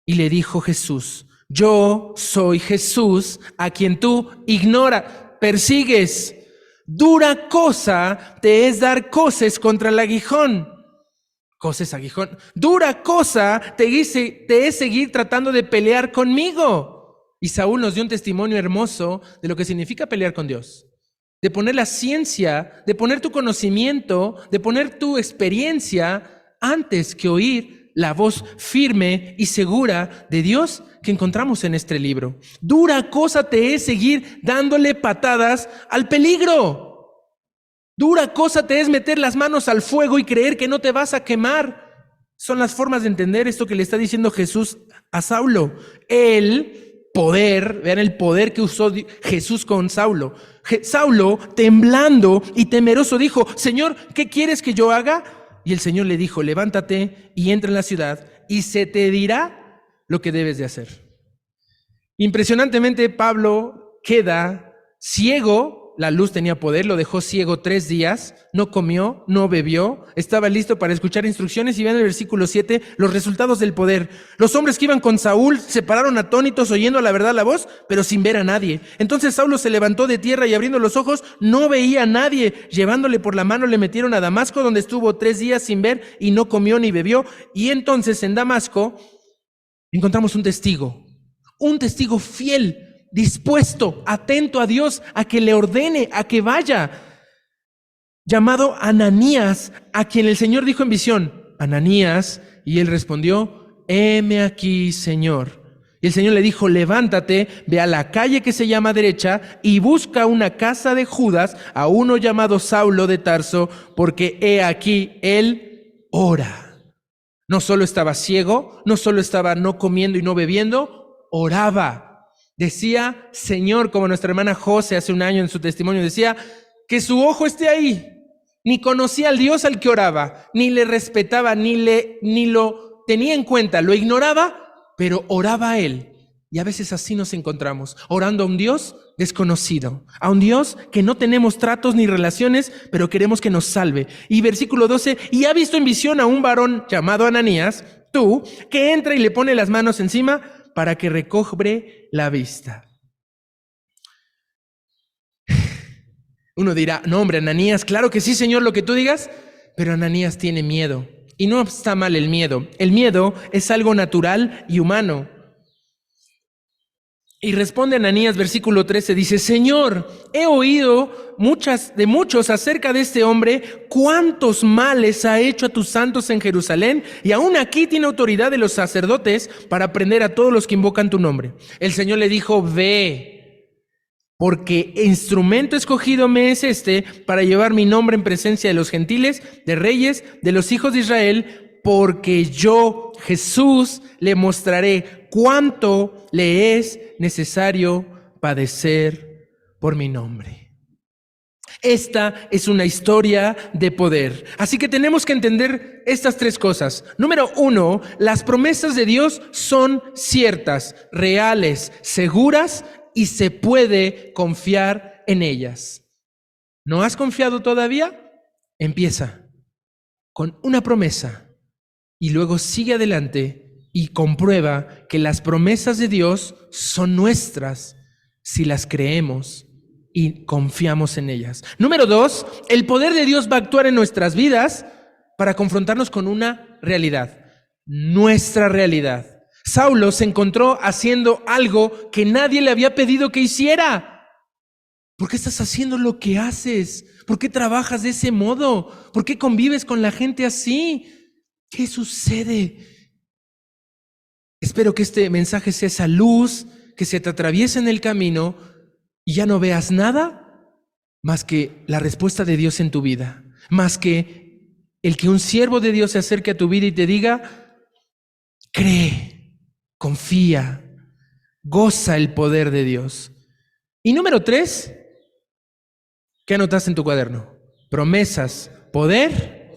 Y le dijo Jesús: yo soy Jesús, a quien tú ignoras, persigues. Dura cosa te es dar coces contra el aguijón. Coces, aguijón. Dura cosa te es seguir tratando de pelear conmigo. Y Saúl nos dio un testimonio hermoso de lo que significa pelear con Dios. De poner la ciencia, de poner tu conocimiento, de poner tu experiencia antes que oír la voz firme y segura de Dios que encontramos en este libro. Dura cosa te es seguir dándole patadas al peligro. Dura cosa te es meter las manos al fuego y creer que no te vas a quemar. Son las formas de entender esto que le está diciendo Jesús a Saulo. El poder, vean el poder que usó Jesús con Saulo. Saulo, temblando y temeroso, dijo: Señor, ¿qué quieres que yo haga? Y el Señor le dijo: levántate y entra en la ciudad y se te dirá lo que debes de hacer. Impresionantemente, Pablo queda ciego. La luz tenía poder, lo dejó ciego 3 días, no comió, no bebió, estaba listo para escuchar instrucciones. Y vean el versículo 7, los resultados del poder. Los hombres que iban con Saúl se pararon atónitos, oyendo la verdad la voz, pero sin ver a nadie. Entonces Saulo se levantó de tierra y abriendo los ojos no veía a nadie. Llevándole por la mano le metieron a Damasco, donde estuvo 3 días sin ver y no comió ni bebió. Y entonces en Damasco encontramos un testigo, Un testigo fiel, dispuesto, atento a Dios, a que le ordene, a que vaya, llamado Ananías, a quien el Señor dijo en visión: Ananías, y él respondió: heme aquí, Señor. Y el Señor le dijo: levántate, ve a la calle que se llama Derecha y busca una casa de Judas a uno llamado Saulo de Tarso, porque he aquí, él ora. No solo estaba ciego, no solo estaba no comiendo y no bebiendo, oraba. Decía: Señor, como nuestra hermana José hace un año en su testimonio decía, que su ojo esté ahí. Ni conocía al Dios al que oraba, ni le respetaba, ni lo tenía en cuenta, lo ignoraba, pero oraba a Él. Y a veces así nos encontramos, orando a un Dios desconocido, a un Dios que no tenemos tratos ni relaciones, pero queremos que nos salve. Y versículo 12, y ha visto en visión a un varón llamado Ananías, tú, que entra y le pone las manos encima para que recobre la vista. Uno dirá: no, hombre, Ananías, claro que sí, Señor, lo que tú digas, pero Ananías tiene miedo. Y no está mal el miedo. El miedo es algo natural y humano. Y responde Ananías, versículo 13, dice: Señor, he oído de muchos acerca de este hombre, cuántos males ha hecho a tus santos en Jerusalén, y aún aquí tiene autoridad de los sacerdotes para prender a todos los que invocan tu nombre. El Señor le dijo: ve, porque instrumento escogido me es este para llevar mi nombre en presencia de los gentiles, de reyes, de los hijos de Israel, porque yo, Jesús, le mostraré cuánto le es necesario padecer por mi nombre. Esta es una historia de poder. Así que tenemos que entender estas tres cosas. Número 1, las promesas de Dios son ciertas, reales, seguras, y se puede confiar en ellas. ¿No has confiado todavía? Empieza con una promesa y luego sigue adelante y comprueba que las promesas de Dios son nuestras si las creemos y confiamos en ellas. Número 2, el poder de Dios va a actuar en nuestras vidas para confrontarnos con una realidad, nuestra realidad. Saulo se encontró haciendo algo que nadie le había pedido que hiciera. ¿Por qué estás haciendo lo que haces? ¿Por qué trabajas de ese modo? ¿Por qué convives con la gente así? ¿Qué sucede? Espero que este mensaje sea esa luz que se te atraviese en el camino y ya no veas nada más que la respuesta de Dios en tu vida, más que el que un siervo de Dios se acerque a tu vida y te diga: cree, confía, goza el poder de Dios. Y número 3, ¿qué anotaste en tu cuaderno? Promesas, poder,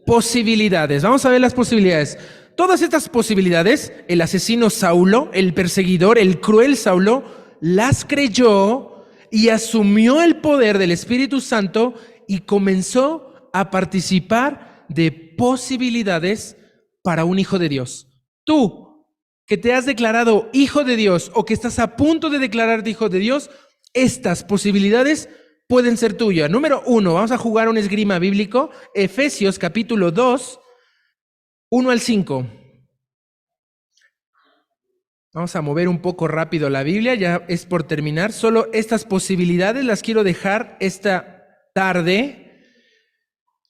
posibilidades. Vamos a ver las posibilidades. Todas estas posibilidades, el asesino Saulo, el perseguidor, el cruel Saulo, las creyó y asumió el poder del Espíritu Santo y comenzó a participar de posibilidades para un hijo de Dios. Tú, que te has declarado hijo de Dios o que estás a punto de declararte hijo de Dios, estas posibilidades pueden ser tuyas. Número 1, vamos a jugar un esgrima bíblico. Efesios capítulo 2, 1 al 5. Vamos a mover un poco rápido la Biblia, ya es por terminar. Solo estas posibilidades las quiero dejar esta tarde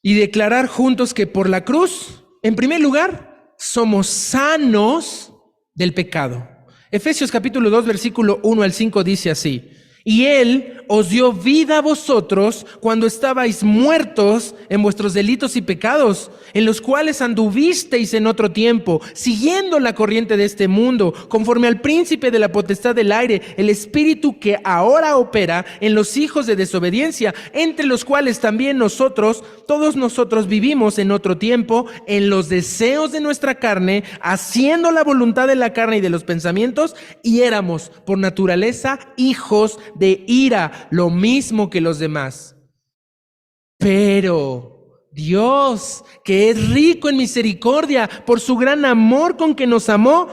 y declarar juntos que por la cruz, en primer lugar, somos sanos del pecado. Efesios capítulo 2, versículo 1 al 5 dice así: y Él os dio vida a vosotros cuando estabais muertos en vuestros delitos y pecados, en los cuales anduvisteis en otro tiempo, siguiendo la corriente de este mundo, conforme al príncipe de la potestad del aire, el espíritu que ahora opera en los hijos de desobediencia, entre los cuales también todos nosotros vivimos en otro tiempo, en los deseos de nuestra carne, haciendo la voluntad de la carne y de los pensamientos, y éramos por naturaleza hijos de ira, lo mismo que los demás. Pero Dios, que es rico en misericordia, por su gran amor con que nos amó,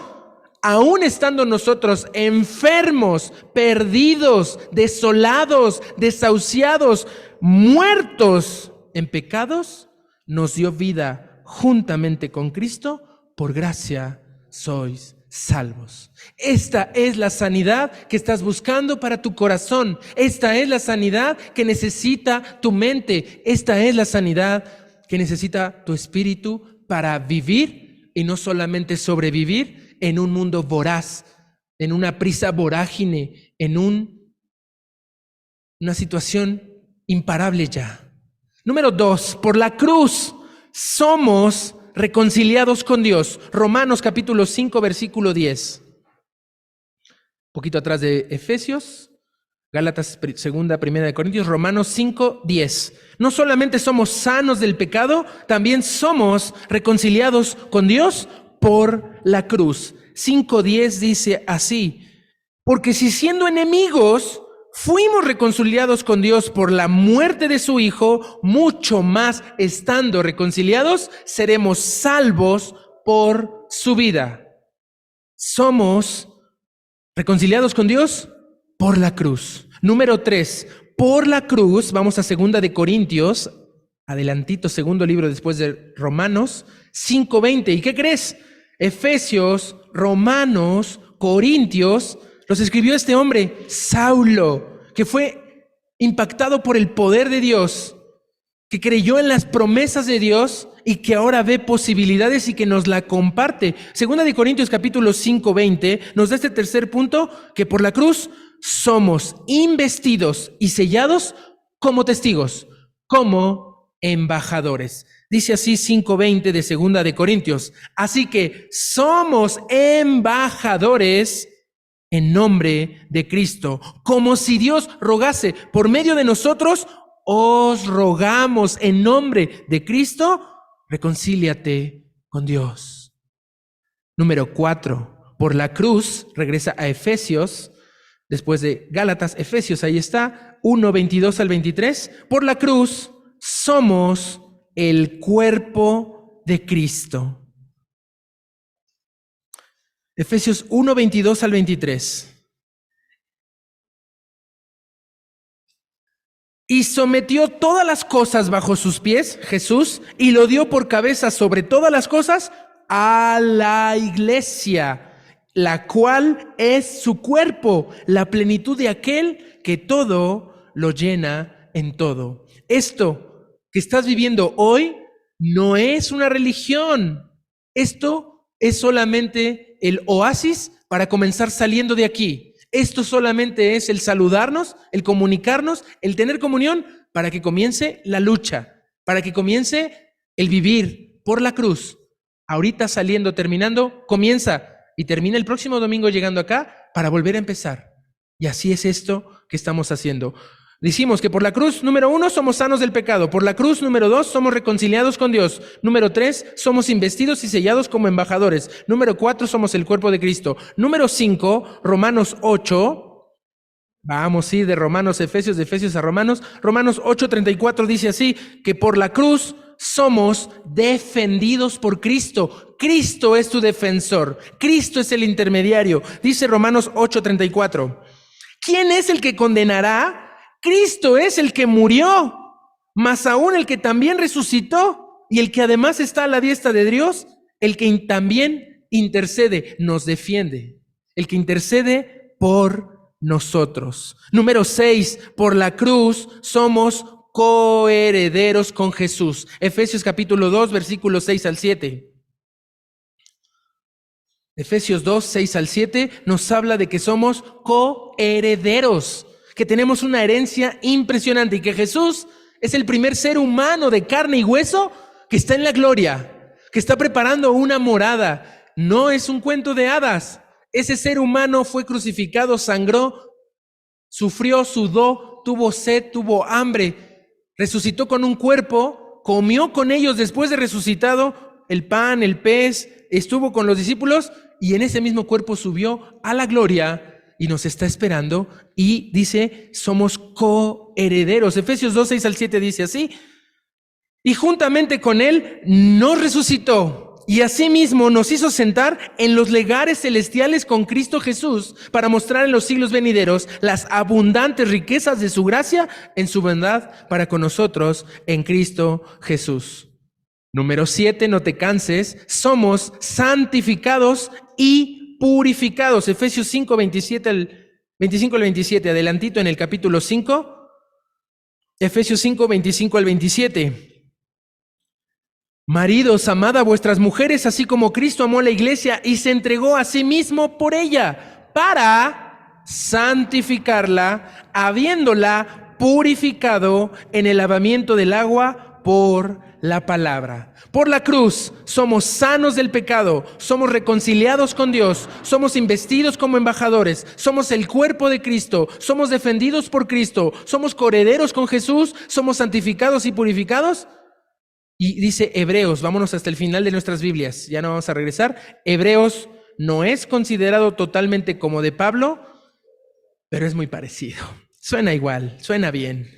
aun estando nosotros enfermos, perdidos, desolados, desahuciados, muertos en pecados, nos dio vida juntamente con Cristo. Por gracia sois salvos. Esta es la sanidad que estás buscando para tu corazón. Esta es la sanidad que necesita tu mente. Esta es la sanidad que necesita tu espíritu para vivir y no solamente sobrevivir en un mundo voraz, en una prisa vorágine, en una situación imparable ya. Número 2, por la cruz somos reconciliados con Dios. Romanos capítulo 5, versículo 10. Un poquito atrás de Efesios, Gálatas, segunda, primera de Corintios, Romanos 5, 10. No solamente somos sanos del pecado, también somos reconciliados con Dios por la cruz. 5:10 dice así: porque si siendo enemigos fuimos reconciliados con Dios por la muerte de su Hijo, mucho más estando reconciliados, seremos salvos por su vida. Somos reconciliados con Dios por la cruz. Número 3, por la cruz, vamos a 2 de Corintios, adelantito, segundo libro después de Romanos, 5:20. ¿Y qué crees? Efesios, Romanos, Corintios, los escribió este hombre, Saulo, que fue impactado por el poder de Dios, que creyó en las promesas de Dios y que ahora ve posibilidades y que nos la comparte. Segunda de Corintios capítulo 5:20 nos da este tercer punto, que por la cruz somos investidos y sellados como testigos, como embajadores. Dice así 5:20 de Segunda de Corintios. Así que somos embajadores en nombre de Cristo, como si Dios rogase por medio de nosotros. Os rogamos en nombre de Cristo, reconcíliate con Dios. Número 4, por la cruz, regresa a Efesios, después de Gálatas, Efesios, ahí está, 1:22 al 23. Por la cruz somos el cuerpo de Cristo. Efesios 1:22 al 23. Y sometió todas las cosas bajo sus pies, Jesús, y lo dio por cabeza sobre todas las cosas a la iglesia, la cual es su cuerpo, la plenitud de aquel que todo lo llena en todo. Esto que estás viviendo hoy no es una religión. Esto es solamente el oasis para comenzar saliendo de aquí. Esto solamente es el saludarnos, el comunicarnos, el tener comunión para que comience la lucha, para que comience el vivir por la cruz. Ahorita saliendo, terminando, comienza y termina el próximo domingo llegando acá para volver a empezar. Y así es esto que estamos haciendo. Decimos que por la cruz, número 1, somos sanos del pecado. Por la cruz, número 2, somos reconciliados con Dios. Número 3, somos investidos y sellados como embajadores. Número 4, somos el cuerpo de Cristo. Número 5, Romanos 8. Vamos a ir de Romanos a Efesios, de Efesios a Romanos. Romanos 8:34 dice así, que por la cruz somos defendidos por Cristo. Cristo es tu defensor. Cristo es el intermediario. Dice Romanos 8:34. ¿Quién es el que condenará? Cristo es el que murió, más aún el que también resucitó y el que además está a la diestra de Dios, el que también intercede, nos defiende, el que intercede por nosotros. Número 6, por la cruz somos coherederos con Jesús. Efesios capítulo 2, versículos 6 al 7. Efesios 2, 6 al 7 nos habla de que somos coherederos, que tenemos una herencia impresionante y que Jesús es el primer ser humano de carne y hueso que está en la gloria, que está preparando una morada. No es un cuento de hadas. Ese ser humano fue crucificado, sangró, sufrió, sudó, tuvo sed, tuvo hambre, resucitó con un cuerpo, comió con ellos después de resucitado el pan, el pez, estuvo con los discípulos y en ese mismo cuerpo subió a la gloria y nos está esperando y dice, somos coherederos. Efesios 2, 6 al 7 dice así, y juntamente con él nos resucitó y asimismo nos hizo sentar en los lugares celestiales con Cristo Jesús para mostrar en los siglos venideros las abundantes riquezas de su gracia en su bondad para con nosotros en Cristo Jesús. Número 7, no te canses, somos santificados y purificados. Efesios 5, 25 al 27, adelantito en el capítulo 5. Efesios 5, 25 al 27. Maridos, amad a vuestras mujeres, así como Cristo amó a la iglesia y se entregó a sí mismo por ella, para santificarla, habiéndola purificado en el lavamiento del agua por la palabra. Por la cruz somos sanos del pecado, somos reconciliados con Dios, somos investidos como embajadores, somos el cuerpo de Cristo, somos defendidos por Cristo, somos coherederos con Jesús, somos santificados y purificados. Y dice Hebreos, vámonos hasta el final de nuestras Biblias, ya no vamos a regresar. Hebreos no es considerado totalmente como de Pablo, pero es muy parecido. Suena igual, suena bien.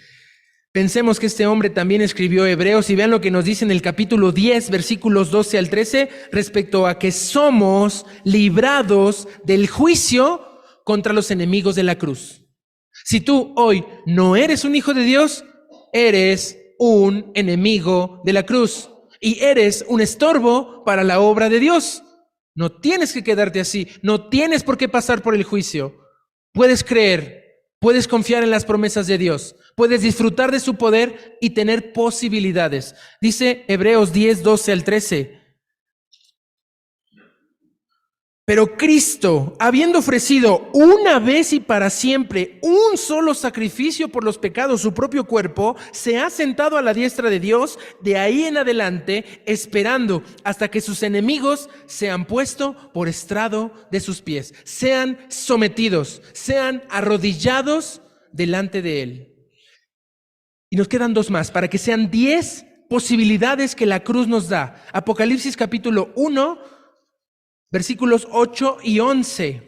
Pensemos que este hombre también escribió Hebreos y vean lo que nos dice en el capítulo 10, versículos 12 al 13, respecto a que somos librados del juicio contra los enemigos de la cruz. Si tú hoy no eres un hijo de Dios, eres un enemigo de la cruz y eres un estorbo para la obra de Dios. No tienes que quedarte así, no tienes por qué pasar por el juicio. Puedes creer, puedes confiar en las promesas de Dios, puedes disfrutar de su poder y tener posibilidades. Dice Hebreos 10, 12 al 13. Pero Cristo, habiendo ofrecido una vez y para siempre un solo sacrificio por los pecados, su propio cuerpo, se ha sentado a la diestra de Dios, de ahí en adelante, esperando hasta que sus enemigos sean puestos por estrado de sus pies, sean sometidos, sean arrodillados delante de Él. Y nos quedan dos más, para que sean 10 posibilidades que la cruz nos da. Apocalipsis capítulo 1, versículos 8 y 11.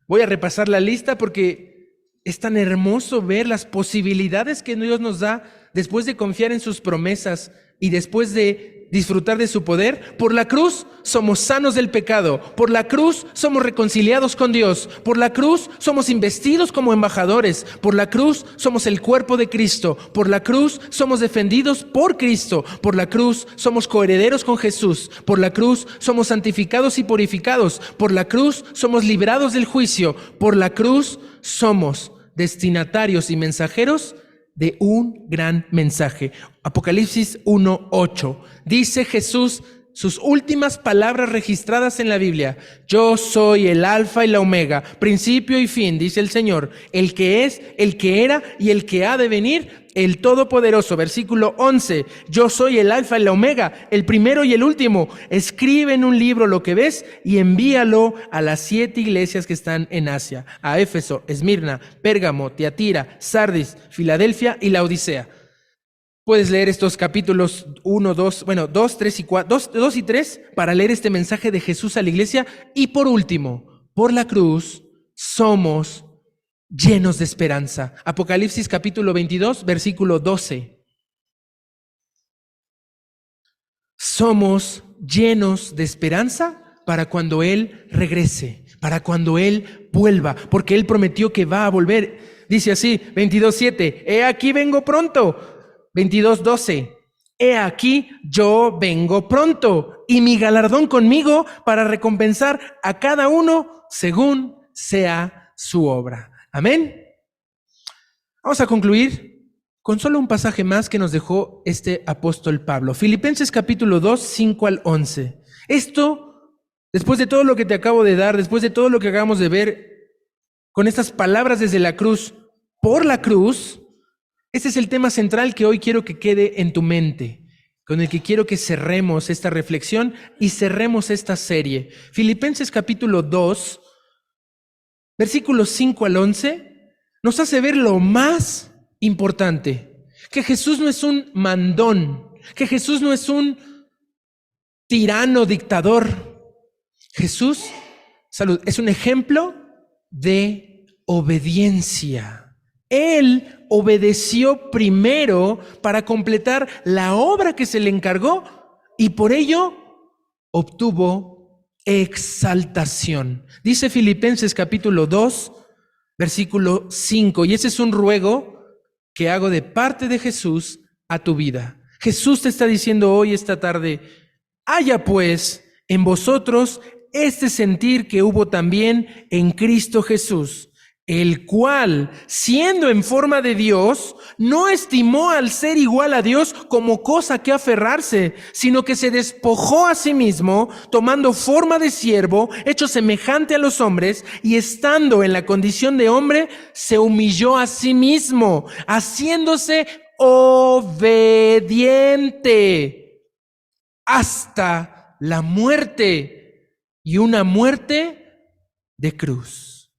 Voy a repasar la lista porque es tan hermoso ver las posibilidades que Dios nos da después de confiar en sus promesas y después de disfrutar de su poder. Por la cruz somos sanos del pecado. Por la cruz somos reconciliados con Dios. Por la cruz somos investidos como embajadores. Por la cruz somos el cuerpo de Cristo. Por la cruz somos defendidos por Cristo. Por la cruz somos coherederos con Jesús. Por la cruz somos santificados y purificados. Por la cruz somos librados del juicio. Por la cruz somos destinatarios y mensajeros de un gran mensaje. Apocalipsis 1:8. Dice Jesús sus últimas palabras registradas en la Biblia: yo soy el alfa y la omega, principio y fin, dice el Señor, el que es, el que era y el que ha de venir, el Todopoderoso. Versículo 11, yo soy el alfa y la omega, el primero y el último. Escribe en un libro lo que ves y envíalo a las 7 iglesias que están en Asia: a Éfeso, Esmirna, Pérgamo, Tiatira, Sardis, Filadelfia y Laodicea. Puedes leer estos capítulos 2, 3 y 4, 2 y 3 para leer este mensaje de Jesús a la iglesia. Y por último, por la cruz somos llenos de esperanza. Apocalipsis capítulo 22, versículo 12. Somos llenos de esperanza para cuando Él regrese, para cuando Él vuelva, porque Él prometió que va a volver. Dice así, 22:7, he aquí vengo pronto. 22:12, he aquí yo vengo pronto y mi galardón conmigo para recompensar a cada uno según sea su obra. Amén. Vamos a concluir con solo un pasaje más que nos dejó este apóstol Pablo. Filipenses capítulo 2, 5 al 11. Esto, después de todo lo que te acabo de dar, después de todo lo que acabamos de ver, con estas palabras desde la cruz, por la cruz, este es el tema central que hoy quiero que quede en tu mente, con el que quiero que cerremos esta reflexión y cerremos esta serie. Filipenses capítulo 2, versículos 5 al 11, nos hace ver lo más importante, que Jesús no es un mandón, que Jesús no es un tirano dictador. Jesús, es un ejemplo de obediencia. Él obedeció primero para completar la obra que se le encargó y por ello obtuvo exaltación. Dice Filipenses capítulo 2, versículo 5, y ese es un ruego que hago de parte de Jesús a tu vida. Jesús te está diciendo hoy, esta tarde: haya pues en vosotros este sentir que hubo también en Cristo Jesús, el cual, siendo en forma de Dios, no estimó al ser igual a Dios como cosa que aferrarse, sino que se despojó a sí mismo, tomando forma de siervo, hecho semejante a los hombres, y estando en la condición de hombre, se humilló a sí mismo, haciéndose obediente hasta la muerte, y una muerte de cruz.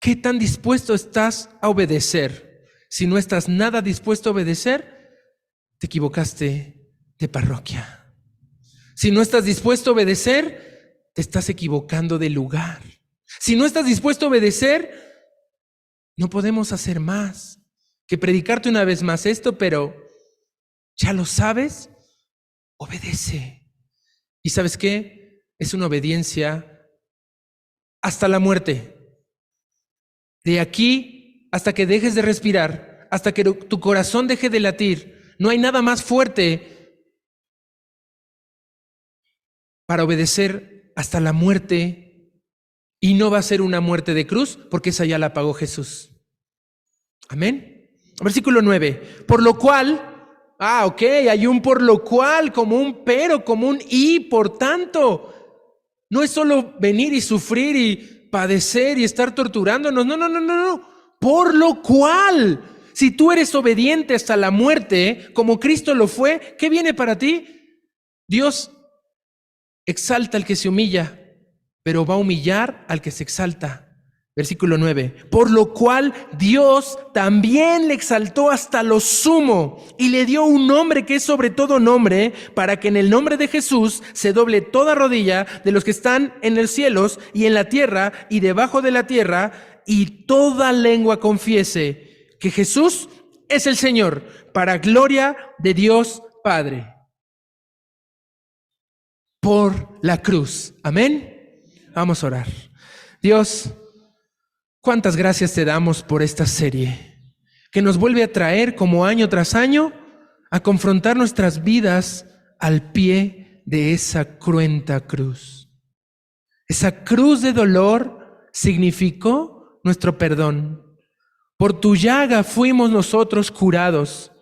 ¿Qué tan dispuesto estás a obedecer? Si no estás nada dispuesto a obedecer, te equivocaste de parroquia. Si no estás dispuesto a obedecer, te estás equivocando de lugar. Si no estás dispuesto a obedecer, no podemos hacer más que predicarte una vez más esto, pero ya lo sabes, obedece. ¿Y sabes qué? Es una obediencia hasta la muerte. De aquí hasta que dejes de respirar, hasta que tu corazón deje de latir, no hay nada más fuerte para obedecer hasta la muerte, y no va a ser una muerte de cruz, porque esa ya la pagó Jesús. Amén. Versículo 9. Por lo cual, hay un por lo cual, como un pero, como un y, por tanto. No es solo venir y sufrir y padecer y estar torturándonos. No. Por lo cual, si tú eres obediente hasta la muerte, como Cristo lo fue, ¿qué viene para ti? Dios exalta al que se humilla, pero va a humillar al que se exalta. Versículo 9. Por lo cual Dios también le exaltó hasta lo sumo y le dio un nombre que es sobre todo nombre, para que en el nombre de Jesús se doble toda rodilla de los que están en los cielos y en la tierra y debajo de la tierra, y toda lengua confiese que Jesús es el Señor, para gloria de Dios Padre. Por la cruz. Amén. Vamos a orar. Dios, cuántas gracias te damos por esta serie, que nos vuelve a traer como año tras año a confrontar nuestras vidas al pie de esa cruenta cruz. Esa cruz de dolor significó nuestro perdón. Por tu llaga fuimos nosotros curados.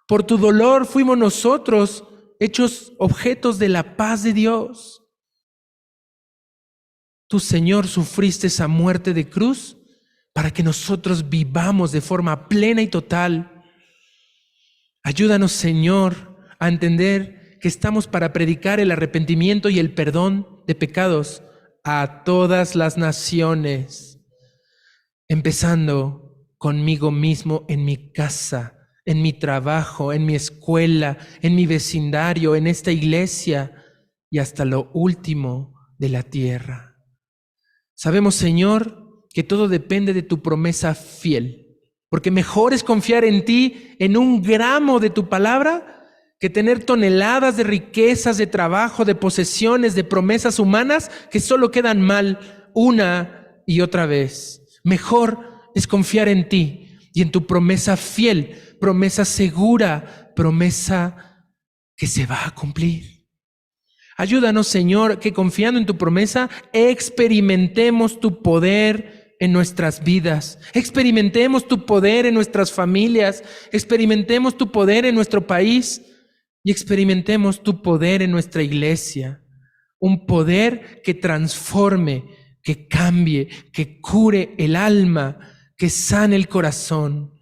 Por tu dolor fuimos nosotros hechos objetos de la paz de Dios. Tú, Señor, sufriste esa muerte de cruz para que nosotros vivamos de forma plena y total. Ayúdanos, Señor, a entender que estamos para predicar el arrepentimiento y el perdón de pecados a todas las naciones, empezando conmigo mismo en mi casa, en mi trabajo, en mi escuela, en mi vecindario, en esta iglesia y hasta lo último de la tierra. Sabemos, Señor, que todo depende de tu promesa fiel, porque mejor es confiar en ti en un gramo de tu palabra que tener toneladas de riquezas, de trabajo, de posesiones, de promesas humanas que solo quedan mal una y otra vez. Mejor es confiar en ti y en tu promesa fiel, promesa segura, promesa que se va a cumplir. Ayúdanos, Señor, que confiando en tu promesa experimentemos tu poder en nuestras vidas, experimentemos tu poder en nuestras familias, experimentemos tu poder en nuestro país y experimentemos tu poder en nuestra iglesia. Un poder que transforme, que cambie, que cure el alma, que sane el corazón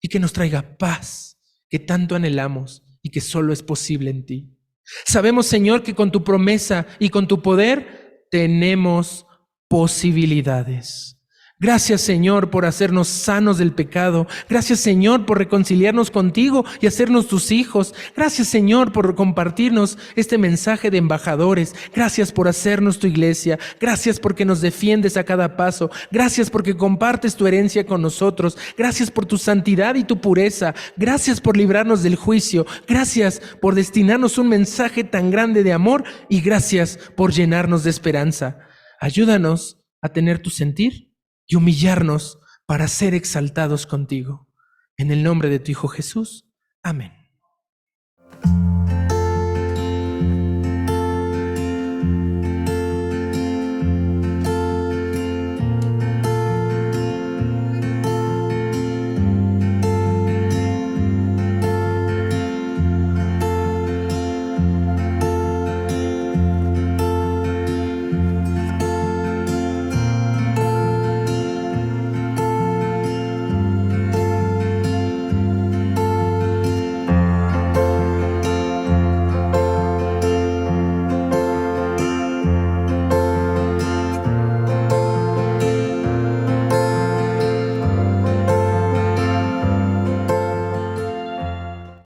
y que nos traiga paz que tanto anhelamos y que solo es posible en ti. Sabemos, Señor, que con tu promesa y con tu poder tenemos posibilidades. Gracias, Señor, por hacernos sanos del pecado. Gracias, Señor, por reconciliarnos contigo y hacernos tus hijos. Gracias, Señor, por compartirnos este mensaje de embajadores. Gracias por hacernos tu iglesia. Gracias porque nos defiendes a cada paso. Gracias porque compartes tu herencia con nosotros. Gracias por tu santidad y tu pureza. Gracias por librarnos del juicio. Gracias por destinarnos un mensaje tan grande de amor y gracias por llenarnos de esperanza. Ayúdanos a tener tu sentir y humillarnos para ser exaltados contigo. En el nombre de tu Hijo Jesús. Amén.